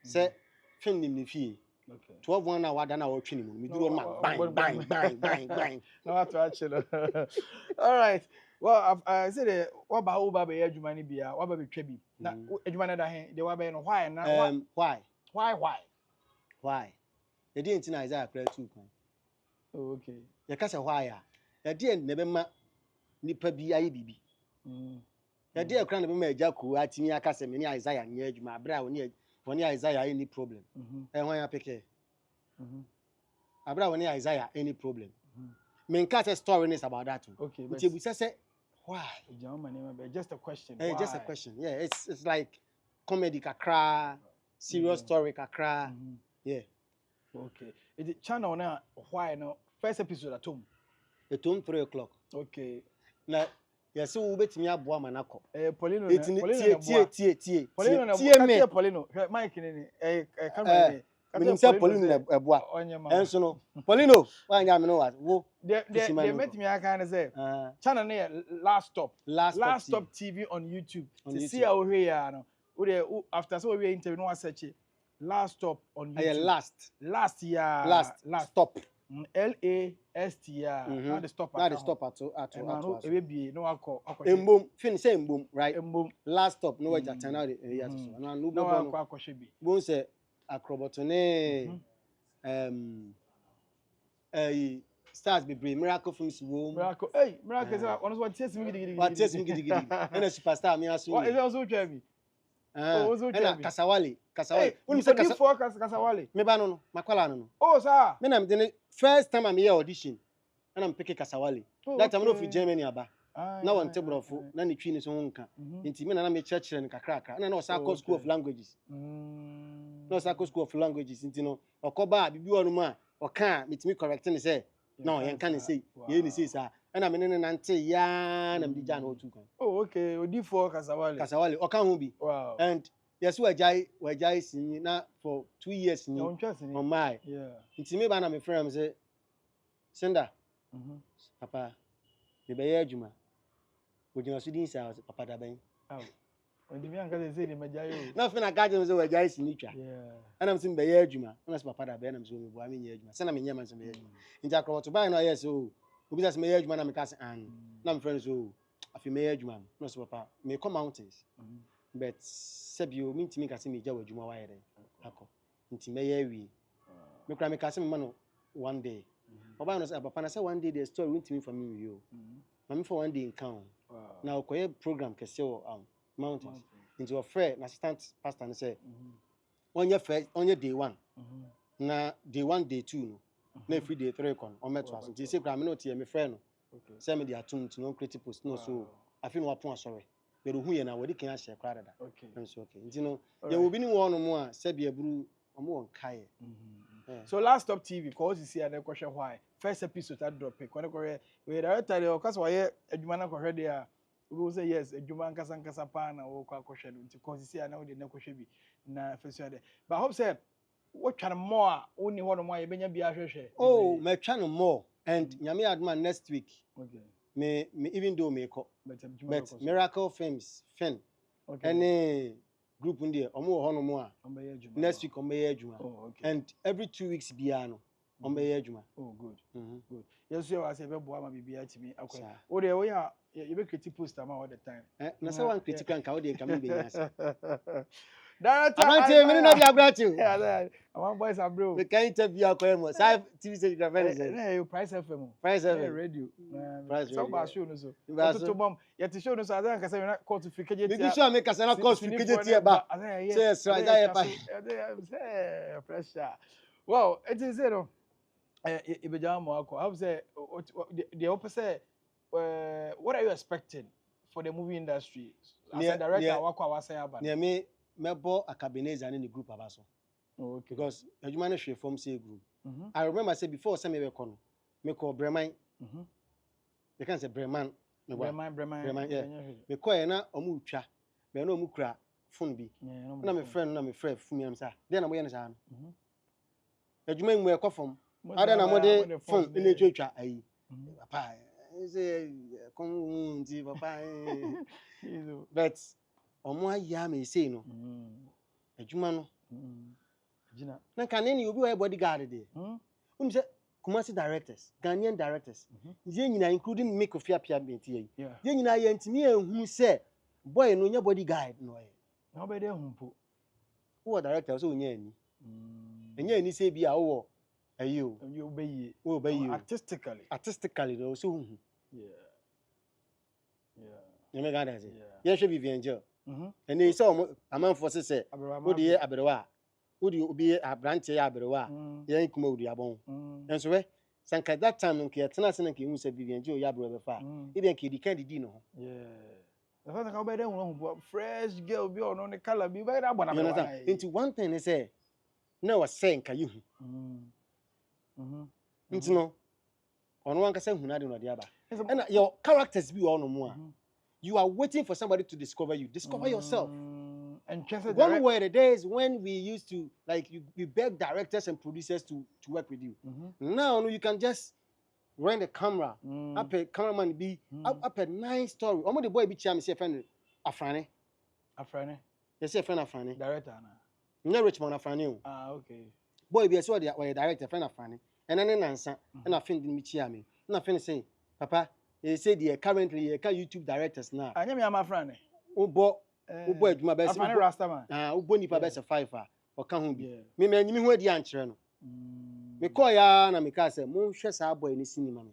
Say film nim ni fie. Okay. 12-1 na wada na wo twi ni mu. Me duro ma bang. No what to actually. All right. Well, I said what about Oba be adwuma ni bia, what be twa bi. Na adwuma na da hen, de wa be no why na why? The day ntina Isaiah kra 2 kan. Oh, okay. Ya kasa why ya. Ya day na be ma nipa bi aye bibi. Ya day kra na be ma Agya Koo atimi akasa me ni Isaiah nya adwuma abra woni Isaiah any problem. Hwan ya peke. Abra woni Isaiah any problem. Me nka say story is about that. Okay. But you say why? Just a question. Hey, just a question. Yeah, it's like comedy kakra, serious story kakra. Yeah. Okay. Is it channel now? Why no? First episode at home. At home 3 o'clock. Okay. Now, yes, so we bet me aboa manako. Poleeno. Tie. Poleeno. Mike ni camera. Me say Poleeno aboa. Enso no. Poleeno, why nya me no what? Wo. They met me aka say. Channel na Last Stop TV on YouTube. To see how we ya no. We after so we interview no search Last Stop on YouTube. Last stop. LAST. Not the stop. Not the stop at all. It be no alcohol. Embom. Fin say embom, right? Embom. Last stop. No way to turn out. Yes. No alcohol should be. Bon say Akrobeto ne stars be brave miracle films wo. Miracle. Miracle say one what taste me gidi. What taste me gidi. And a superstar me aso. What is also try me? And Kasawale. When say Kasawale. Me ba no makwala no. Oh sir. Me na me first time I'm here audition. And I'm picking Kasawale. That time no fi Germany aba. Na one table of na ni twi ni so nka. Nti me na me church no kakra. Na o sa school of languages. No sa school of languages nti no okoba bibi wonu ma o kan metimi correcting say no yen kan say ye ni say sa. Na me ne nante ya na me ja na otu kan. Oh okay, odi for Kasawale o kan ho bi. Wow. And yes we jai sin na for 2 years ni on my. Yeah. Nti me ba na me friend am say Senda. Papa me be ye adwuma. Ojina so din sa papa da ben. When the man can say the Majayo. Nothing I got him so Agya is nicha. Yeah. And I'm saying be ye adwuma. Na so papa da ben am so me bo am ye adwuma. Say na me nyama so me ye adwuma. Nti Akrobeto buy no yes so. Obi say me ye adwuma na me ka say an. Na me friend so afi me ye adwuma. Na so papa me come mountains. But sebio me ntimi ka say me gya wa adwuma wa ye den. Akọ. Nti me ye wi. Me kra me ka say me man one day. Papa no say papa na say one day the story ntimi for me you. Mami for one day in town. Now koye program kese o mountains. Into a fair assistant pastor and say on your day 1. Na day 1 day 2 no. Na every day 3 kon on meto aso. Ti say kra me no tie me friend no. Say me dey atum to no creative post no so afi no apon asore. But hu ye na wodi kan ahye kra dada. Okay. Okay. Nti no ye obi ni wo no mo a se bia buru omo won kai. So Last Stop TV because you see an question why first episode that drop it when we director the cause why adwuma na kwhwe there we will say yes adwuma nkasa pa na wo kwa kwhwe no because you see an we dey kwhwe bi na first there but I hope say what try more only one more you benya bia hwehwe oh me try no more and nyame adma next week okay me even though me ko but Miracle Films fan okay any group ndi omo ho no mo a next week omo ye adwuma and every 2 weeks bia no omo ye adwuma oh good good yes you say be boa ma bibia timi akwa o de we ya you be critic poster ma all the time na say one critic kan ka o de ka me be yas director amante me na bia brati yeah our boys are bro we can interview akwa mo sai TV say the friend say price FM radio so ba show no so to bom yet show no so azan ka say na court to fike jetia me show me ka say na court fike jetia ba say yes right there ba pressure well it is no ibeja mo akọ how say the opposite what are you expecting for the movie industry? As Near- a director, near- what was say about? Near me mebo Akabineza in the group abaso. Oh, okay. Because Ejuma share form say group. Mm-hmm. I remember say before some me kono. Me call Breman. Mm-hmm. They can say Breman. Breman, yeah. Me call ye na omu twa. Me na omu kura phone bi. Na me friend fumi am sa. Dey na mo ye na sa no. Ejuma nwu e ko fom. Ada na mo de phone ina twetwa ayi. Papa say kon nti papa. But omo aya me say no. Ejuma no. Gina. Na kan ni obi wa bodyguard dey. Say Kumasi directors, Ghanaian directors. Ye nyina including make of Pia Menti. Yeah. Ye nyina ye ntimi ehun say boy no nya bodyguard no ye. Na be dey hu po. Who director so nya ani. Enya ani say bia wo ayi o. You obey. Wo obey you. Artistically no so hu. Yeah. You me Ghana say. Yeah. Ye hwe Vivian Angel. And they saw amanfo say wo de aberewa. Wo de obi abrante ya aberewa. Ye Kumawood abon. And so we sanka that time nke tena se nke hu say Vivian Angel ya aberewa be fa. E be nke di kan di no. Yeah. The fact that how be dey hu fresh girl be on the color be very that bona. Into one thing is say na was say nka you hu. Into no ono wan ka say hu na de no de aba. And your characters be on no more. You are waiting for somebody to discover you. Discover yourself. And one were the days when we used to like you beg directors and producers to work with you. Now you can just rent a camera. Up a cameraman be up a nice story. Omo the boy be cham say friend Afrane. They say friend Afrane. Director na. No Richmond Afrane. Okay. Boy be so the director friend Afrane. And then nansa and I fin me chia me. Na fin say papa they say they currently YouTube directors now. Anya me am Afrane. Ubo adwuma be Afrane Rastaman. Ubo nipa be se 5 o ka ho bi. Me anyimi ho adi ankyere no. Me call ya na me ka say mo hwe sa boy ni cinema me.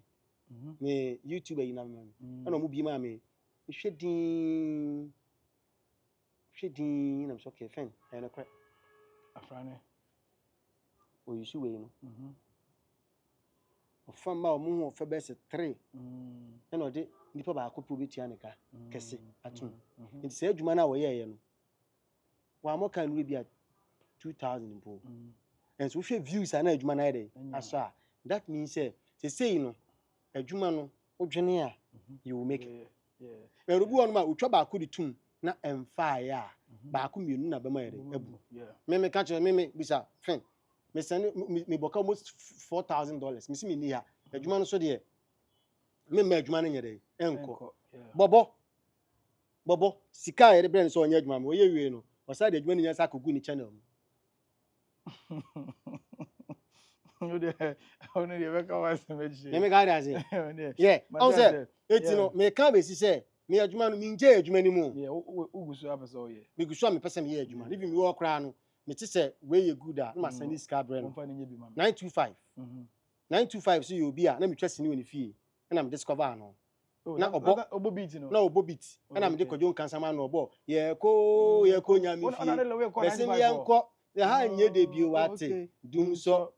Me YouTube yi na me. Na mo bi ma me. Hwedin na so okay fine. E na kra. Afrane. O yisu we no. O fama o mo ho fe be se 3. E no de nipa ba akopro betua ne ka kese atum. Nti se adwuma na wo ye no. Wa mo kan we bi 2000 mpo. And so hwe views na adwuma na dey asa that means say no adwuma no odwene a you will make it. Yeah. Erubu on ma utwa ba ko ditum na emfa ya ba ko mienu na be ma yere ebu. Me ka che me bisa friend me send me boka almost $4,000 me si me ni ha adwuma no so de me adwuma no nyere enko bobo sika yere brand so onye adwuma me oye wie no o sa de adwuma ni nya sa kogu ni channel mu. Only the make was me. Me got as yeah. I say it's no me can be say me adwuma no me nje adwuma ni mu. Yeah, ugusu abeso ye. Me gusu am person ye adwuma. If me work kra no me ti say we ye good a na ma send this car brand 925. 925 so you be a na me twase ni woni fie. Na me discover no. Na obo beat no. Na obo beat. Na me de kojo nkansama na obo. Ye ko nya me fie. Person ye nko ya ha nye de bi wate dum so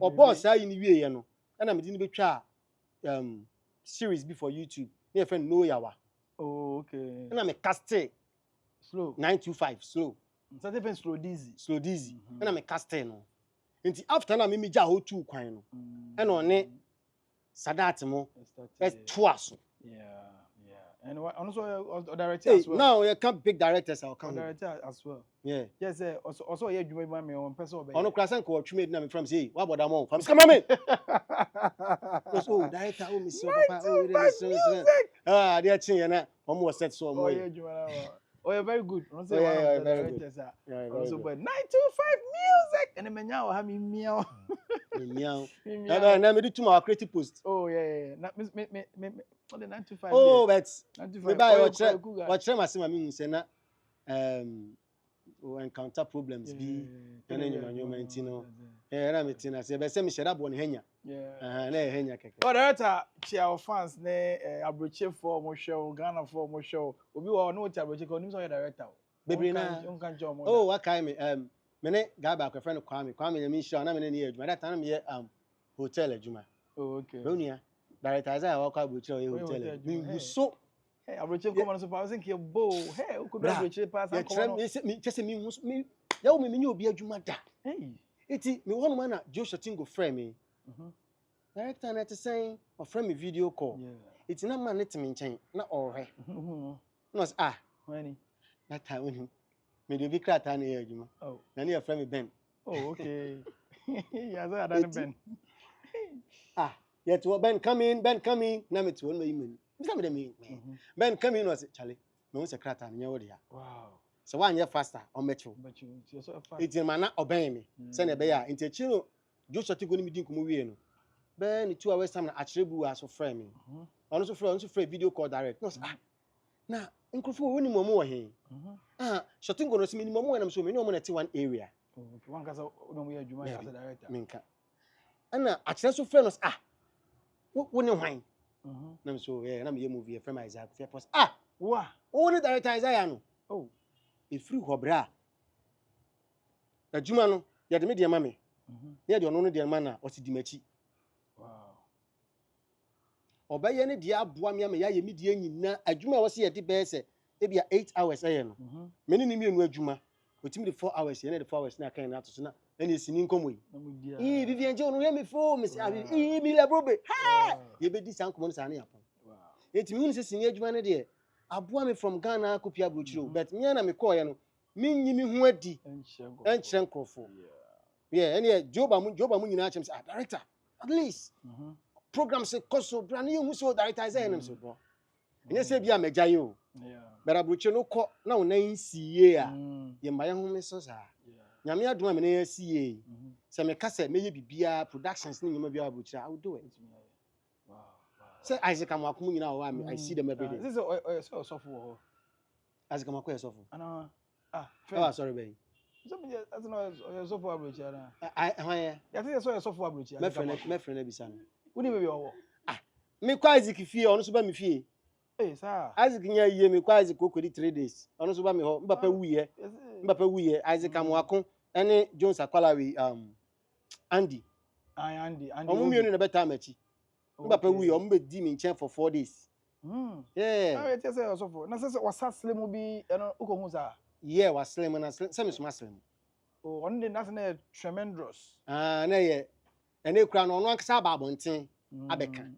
or boss say ni wie ye no na me di ni betwa series before YouTube na friend know yawa. Oh okay. Na me cast slow 925 slow certain slow dizzy na me cast no nti after na me ja ho tu kwan no na one Sadat mo twice. And also director as well. Now you can pick directors or can director as well. Yeah. Yes, also you adwuma me on person obey. Ono krasan ko twime na me from say what about am from come me. Oh director oh me so papa oh they chin na omo was set so omo. Oh you're very good. Oh yeah, very good. Also but 925 music and menya o ha me meow. Meow. Na me do to my creative post. Oh yeah. Me on the 925. Oh, but 925. Me buy watch them as me say na encounter problems be and then you know na me tina say be say me shareabo ne hanya. Na hanya keke. Oh director chia fans ne abroche for mo show Ghana for mo show obi wo no ti abroche ko nim so director. Bebre na. Oh, what kind me ne guy ba ko friend Kwame na me show na me ne adwuma that time me hotel adwuma. Oh okay. Ronia director Isaiah wa kwa buchiro ye hotel me so hey abroche come on so pa think you bo hey okodo abroche pass and come on me chese me ya wo me nyi obi adwuma da hey eti me wonu ma na Joshua Tingo frame me director na te say o frame me video call eti na man net me nchen na ohwe no when that time when me dey be krata na ye adwuma na ne frame me Ben okay ya za ada Ben yet Ben come in na me to no email me Ben come in was Charlie me won secretary na wo dia wow so one year faster on metro it's in mana obey me say na be ya nti chiro Joshua Tingo ni midin komo wie no Ben 2 hours time na atrebu aso frame me on so frame video call direct no na nkrofo woni mo wo he Tingo no se minimum mo na so me no mo na ti one area one kasa no mo ya adwuma ya director minka ana akire so frame no wo ne hwan na me so na me ye movie frame Isaac Koo pos wa wo ne director Isaiah no free hobra adwuma no ya de me de ma me ya de ono no de ma na o si di machi wow obaye ne de aboa me ya ye me de nyina adwuma wo se ye de be se e bia 8 hours aye no me ne mi enu adwuma otimi de 4 hours ye ne de 4 hours na kan na to so na esini nkomo yi Vivian je ono ye me fo me se mi le brobe ye be di san komo sa na yapon wow etimi hu se sini adwuma ne de aboa me from Ghana kopia brochiro but me na me call ye no me nyi me hu adi enchire nkrofo ene joba mu nyina achem say director at least program say koso bra na ye hu so director Isaiah nem so bro enye se bia mejaye o but abrochiro no ko na wonan siye a ye maye hu me so sa nyame adoma me na ye siye se me kase me ye bibia productions ni nyima bia abrochiro I will do it say Isaac Amakum nyina o I see them every day this is so for Isaac Amakum so for ana sorry ben so me as no so for abrochiro na ya think so for abrochiro me friend na bisa no woni me be owo me kwa Isaac fie ono so ba me fie sir Isaac nya yie me kwa Isaac okodi 3 days ono so ba me ho mbapa wuye Isaac Amakum ene Jones Akwalawi Andy omo mienu na beta machi mbapa wuye omo be di me nchen for 4 days it say so for na say was slim bi eno ukohu sa was slim na slim some small slim on the national tremendous na ye ene kura no ono akasa ba abonten abeka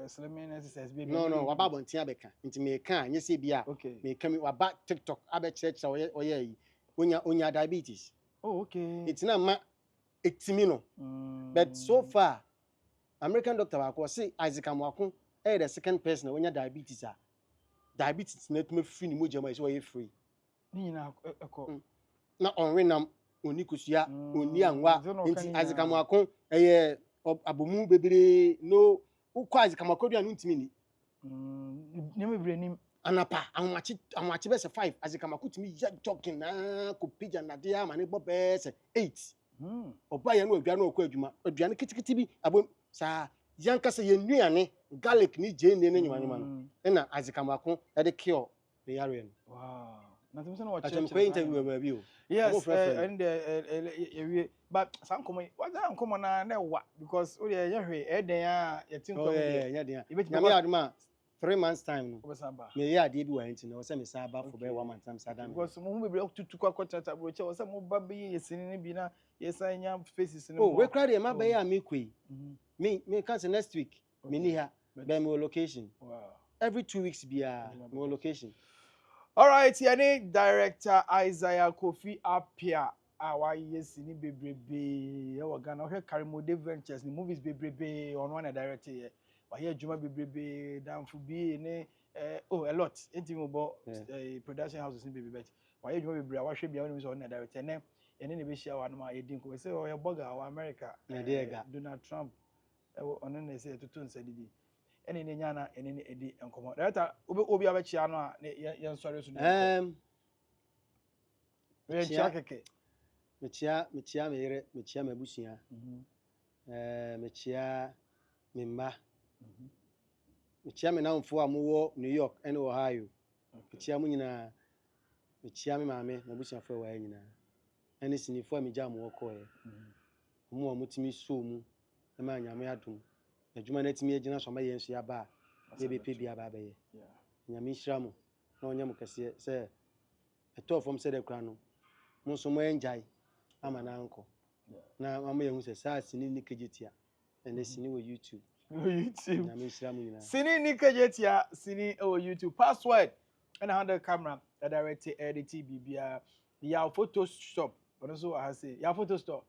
slim exercise bi no wa ba abonten abeka nti me ka anye se bia me ka me wa ba TikTok abechechira oye yi onya diabetes okay it's na ma etimi no but so far American doctor ba ko say Isaac Amakum the second person onya diabetes diabetes na tuma free ni moja ma so oye free ni na eko na onrenam oni kusua oni anwa nti Isaac Amakum abomu bebere no ukwa Isaac Amakum do anu ntimi ni ni me bere nim anapa anwachi be se 5 Isaac Amakum timi ya talking na ko pija na de ama ne bo be se 8 oba ya no adwa na okwa adwuma aduane kitikiti bi abom sa yankasa ye nuane garlic ni je ne nyuma no na Isaac Amakum e de cure the yare no wow na tumi se na watch atem ko interview ba bi o yes and but some come what am come na wa because we ye hwe e den a ye tin ko ye den na me aduma 3 months time no me ye ade bi wa nti no se me sa ba for be 1 month time sadam because mo be tutu kwa kwata bro che wo se mo ba be ye sini ni bi na ye san nya faces ni we cry dey ma be ya me kwei me can say next week me ni ha be me location wow every 2 weeks be me location. All right, any director Isaiah Kofi Apia awa yes ni bebrebe e wo Ghana o Karimode Ventures ni movies bebrebe on one director here wa here adwuma bebrebe danfo bi ni a lot enti bo production houses ni bebrebe wa here adwuma bebrebe wa hwe bia woni so on director ne ene ne be share wa no ma ye din ko say o ye blogger wa America Donald Trump on ne say to nsadi ene ne nyana ene ne edi enkomo data obi abechia no a ye nsori so we chia keke mechia mere mechia mabusia mechia memma mechia me namfo amowo New York ene Ohio mechia mu nyina mechia me maame mabusia fo wa nyina ene sinifo amija mo ko ye mo amutimi so mu e ma nyame adum adwuma na timi agina so ma yɛn so aba ye be pe bia ba ba ye nyame hyira mo na onye mo kese se eto fom se de kra no mo so mo enjai ama na anko na ama yehu se sa sini ni kejetia and sini wo YouTube nyame hyira mo nyina sini ni kejetia sini o YouTube password and handle camera direct edit bibia ya Photoshop ono so ha say ya photo store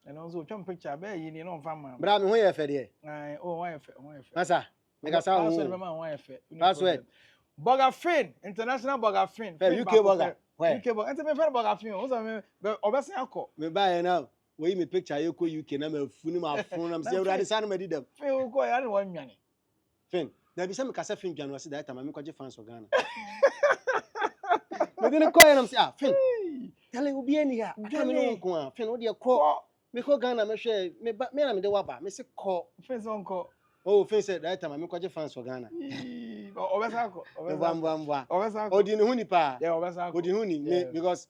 and also chom picture be yi ni no fam bra me ho ye fe de why fe masa me ka sa ho password be man why fe password Burger Fin international Burger Fin UK burger UK burger ente me fe Burger Fin o so me obese akọ me ba ye now we me picture ye ko UK na ma funu ma funu na me se urade sa na ma didam fe o ko ya ni wan nwane fin na bi se me ka sa fin dwan wase da time me ko je fans of Ghana me dine ko ye na me se fin tell obi ani ha aka me no nko a fin o de ko me ko Ghana me hwe me na me de waba me se ko fin so nko oh fin say that time me ko je fans of Ghana obese akọ obese akọ odi ne hu ni pa yeah obese akọ odi hu ni because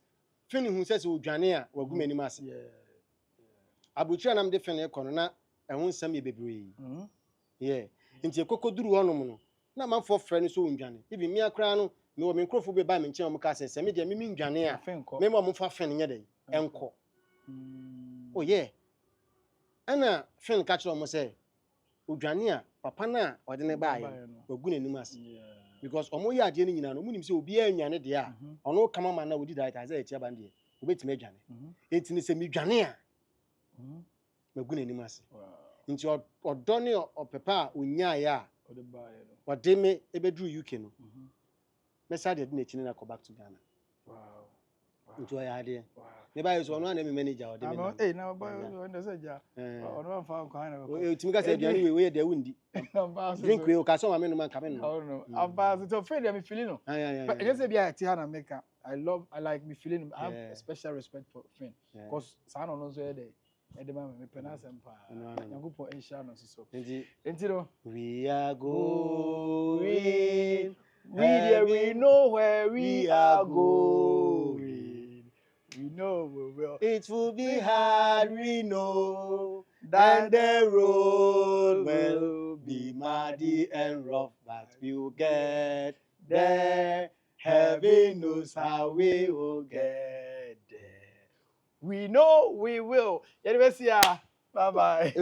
fin hu say se odwane a wagu manim ase abuchira nam de fin e kono na ehun sam ye bebre nti ekokoduru honom no na manfo frɛ no so ndwane ibi mi akra no me wo me nkrofo be ba me nkyɛn mo ka sɛ me de me ndwane a me mo fa fin nyɛ dɛ enko oh yeah ana fin ka kyerɛ mo sɛ odwane a papa na ɔde ne ba yɛ wagu n'anim ase because omo yɛ ade ne nyina no munim sɛ obi anwane de a ɔno kama ma na odi diet as e tia bande obetime adwane enti ne sɛ me dwane a wagu n'anim ase nti ɔdɔ ne ɔpepa a onyaa ya ɔde me ebeduru UK no me sa de na chine na go back to Ghana nti o ya de ne ba yeso ɔno na me manager ɔde me na ba ndo se ja ɔno fa ko ha na ko timi ka sɛ aduane we de wundi drink we o ka so ma me no man ka me no no aba so friend me feeling no but just say bia ti ha na make I like me feeling I have a special respect for friend because sa no so dey edema me pena sempa nyankopɔ enhia no so enti no we are going we know where we are going we know we will it will be hard we know and the road will be muddy and rough but we will get there heaven knows how we will get there. We know we will. Bye bye.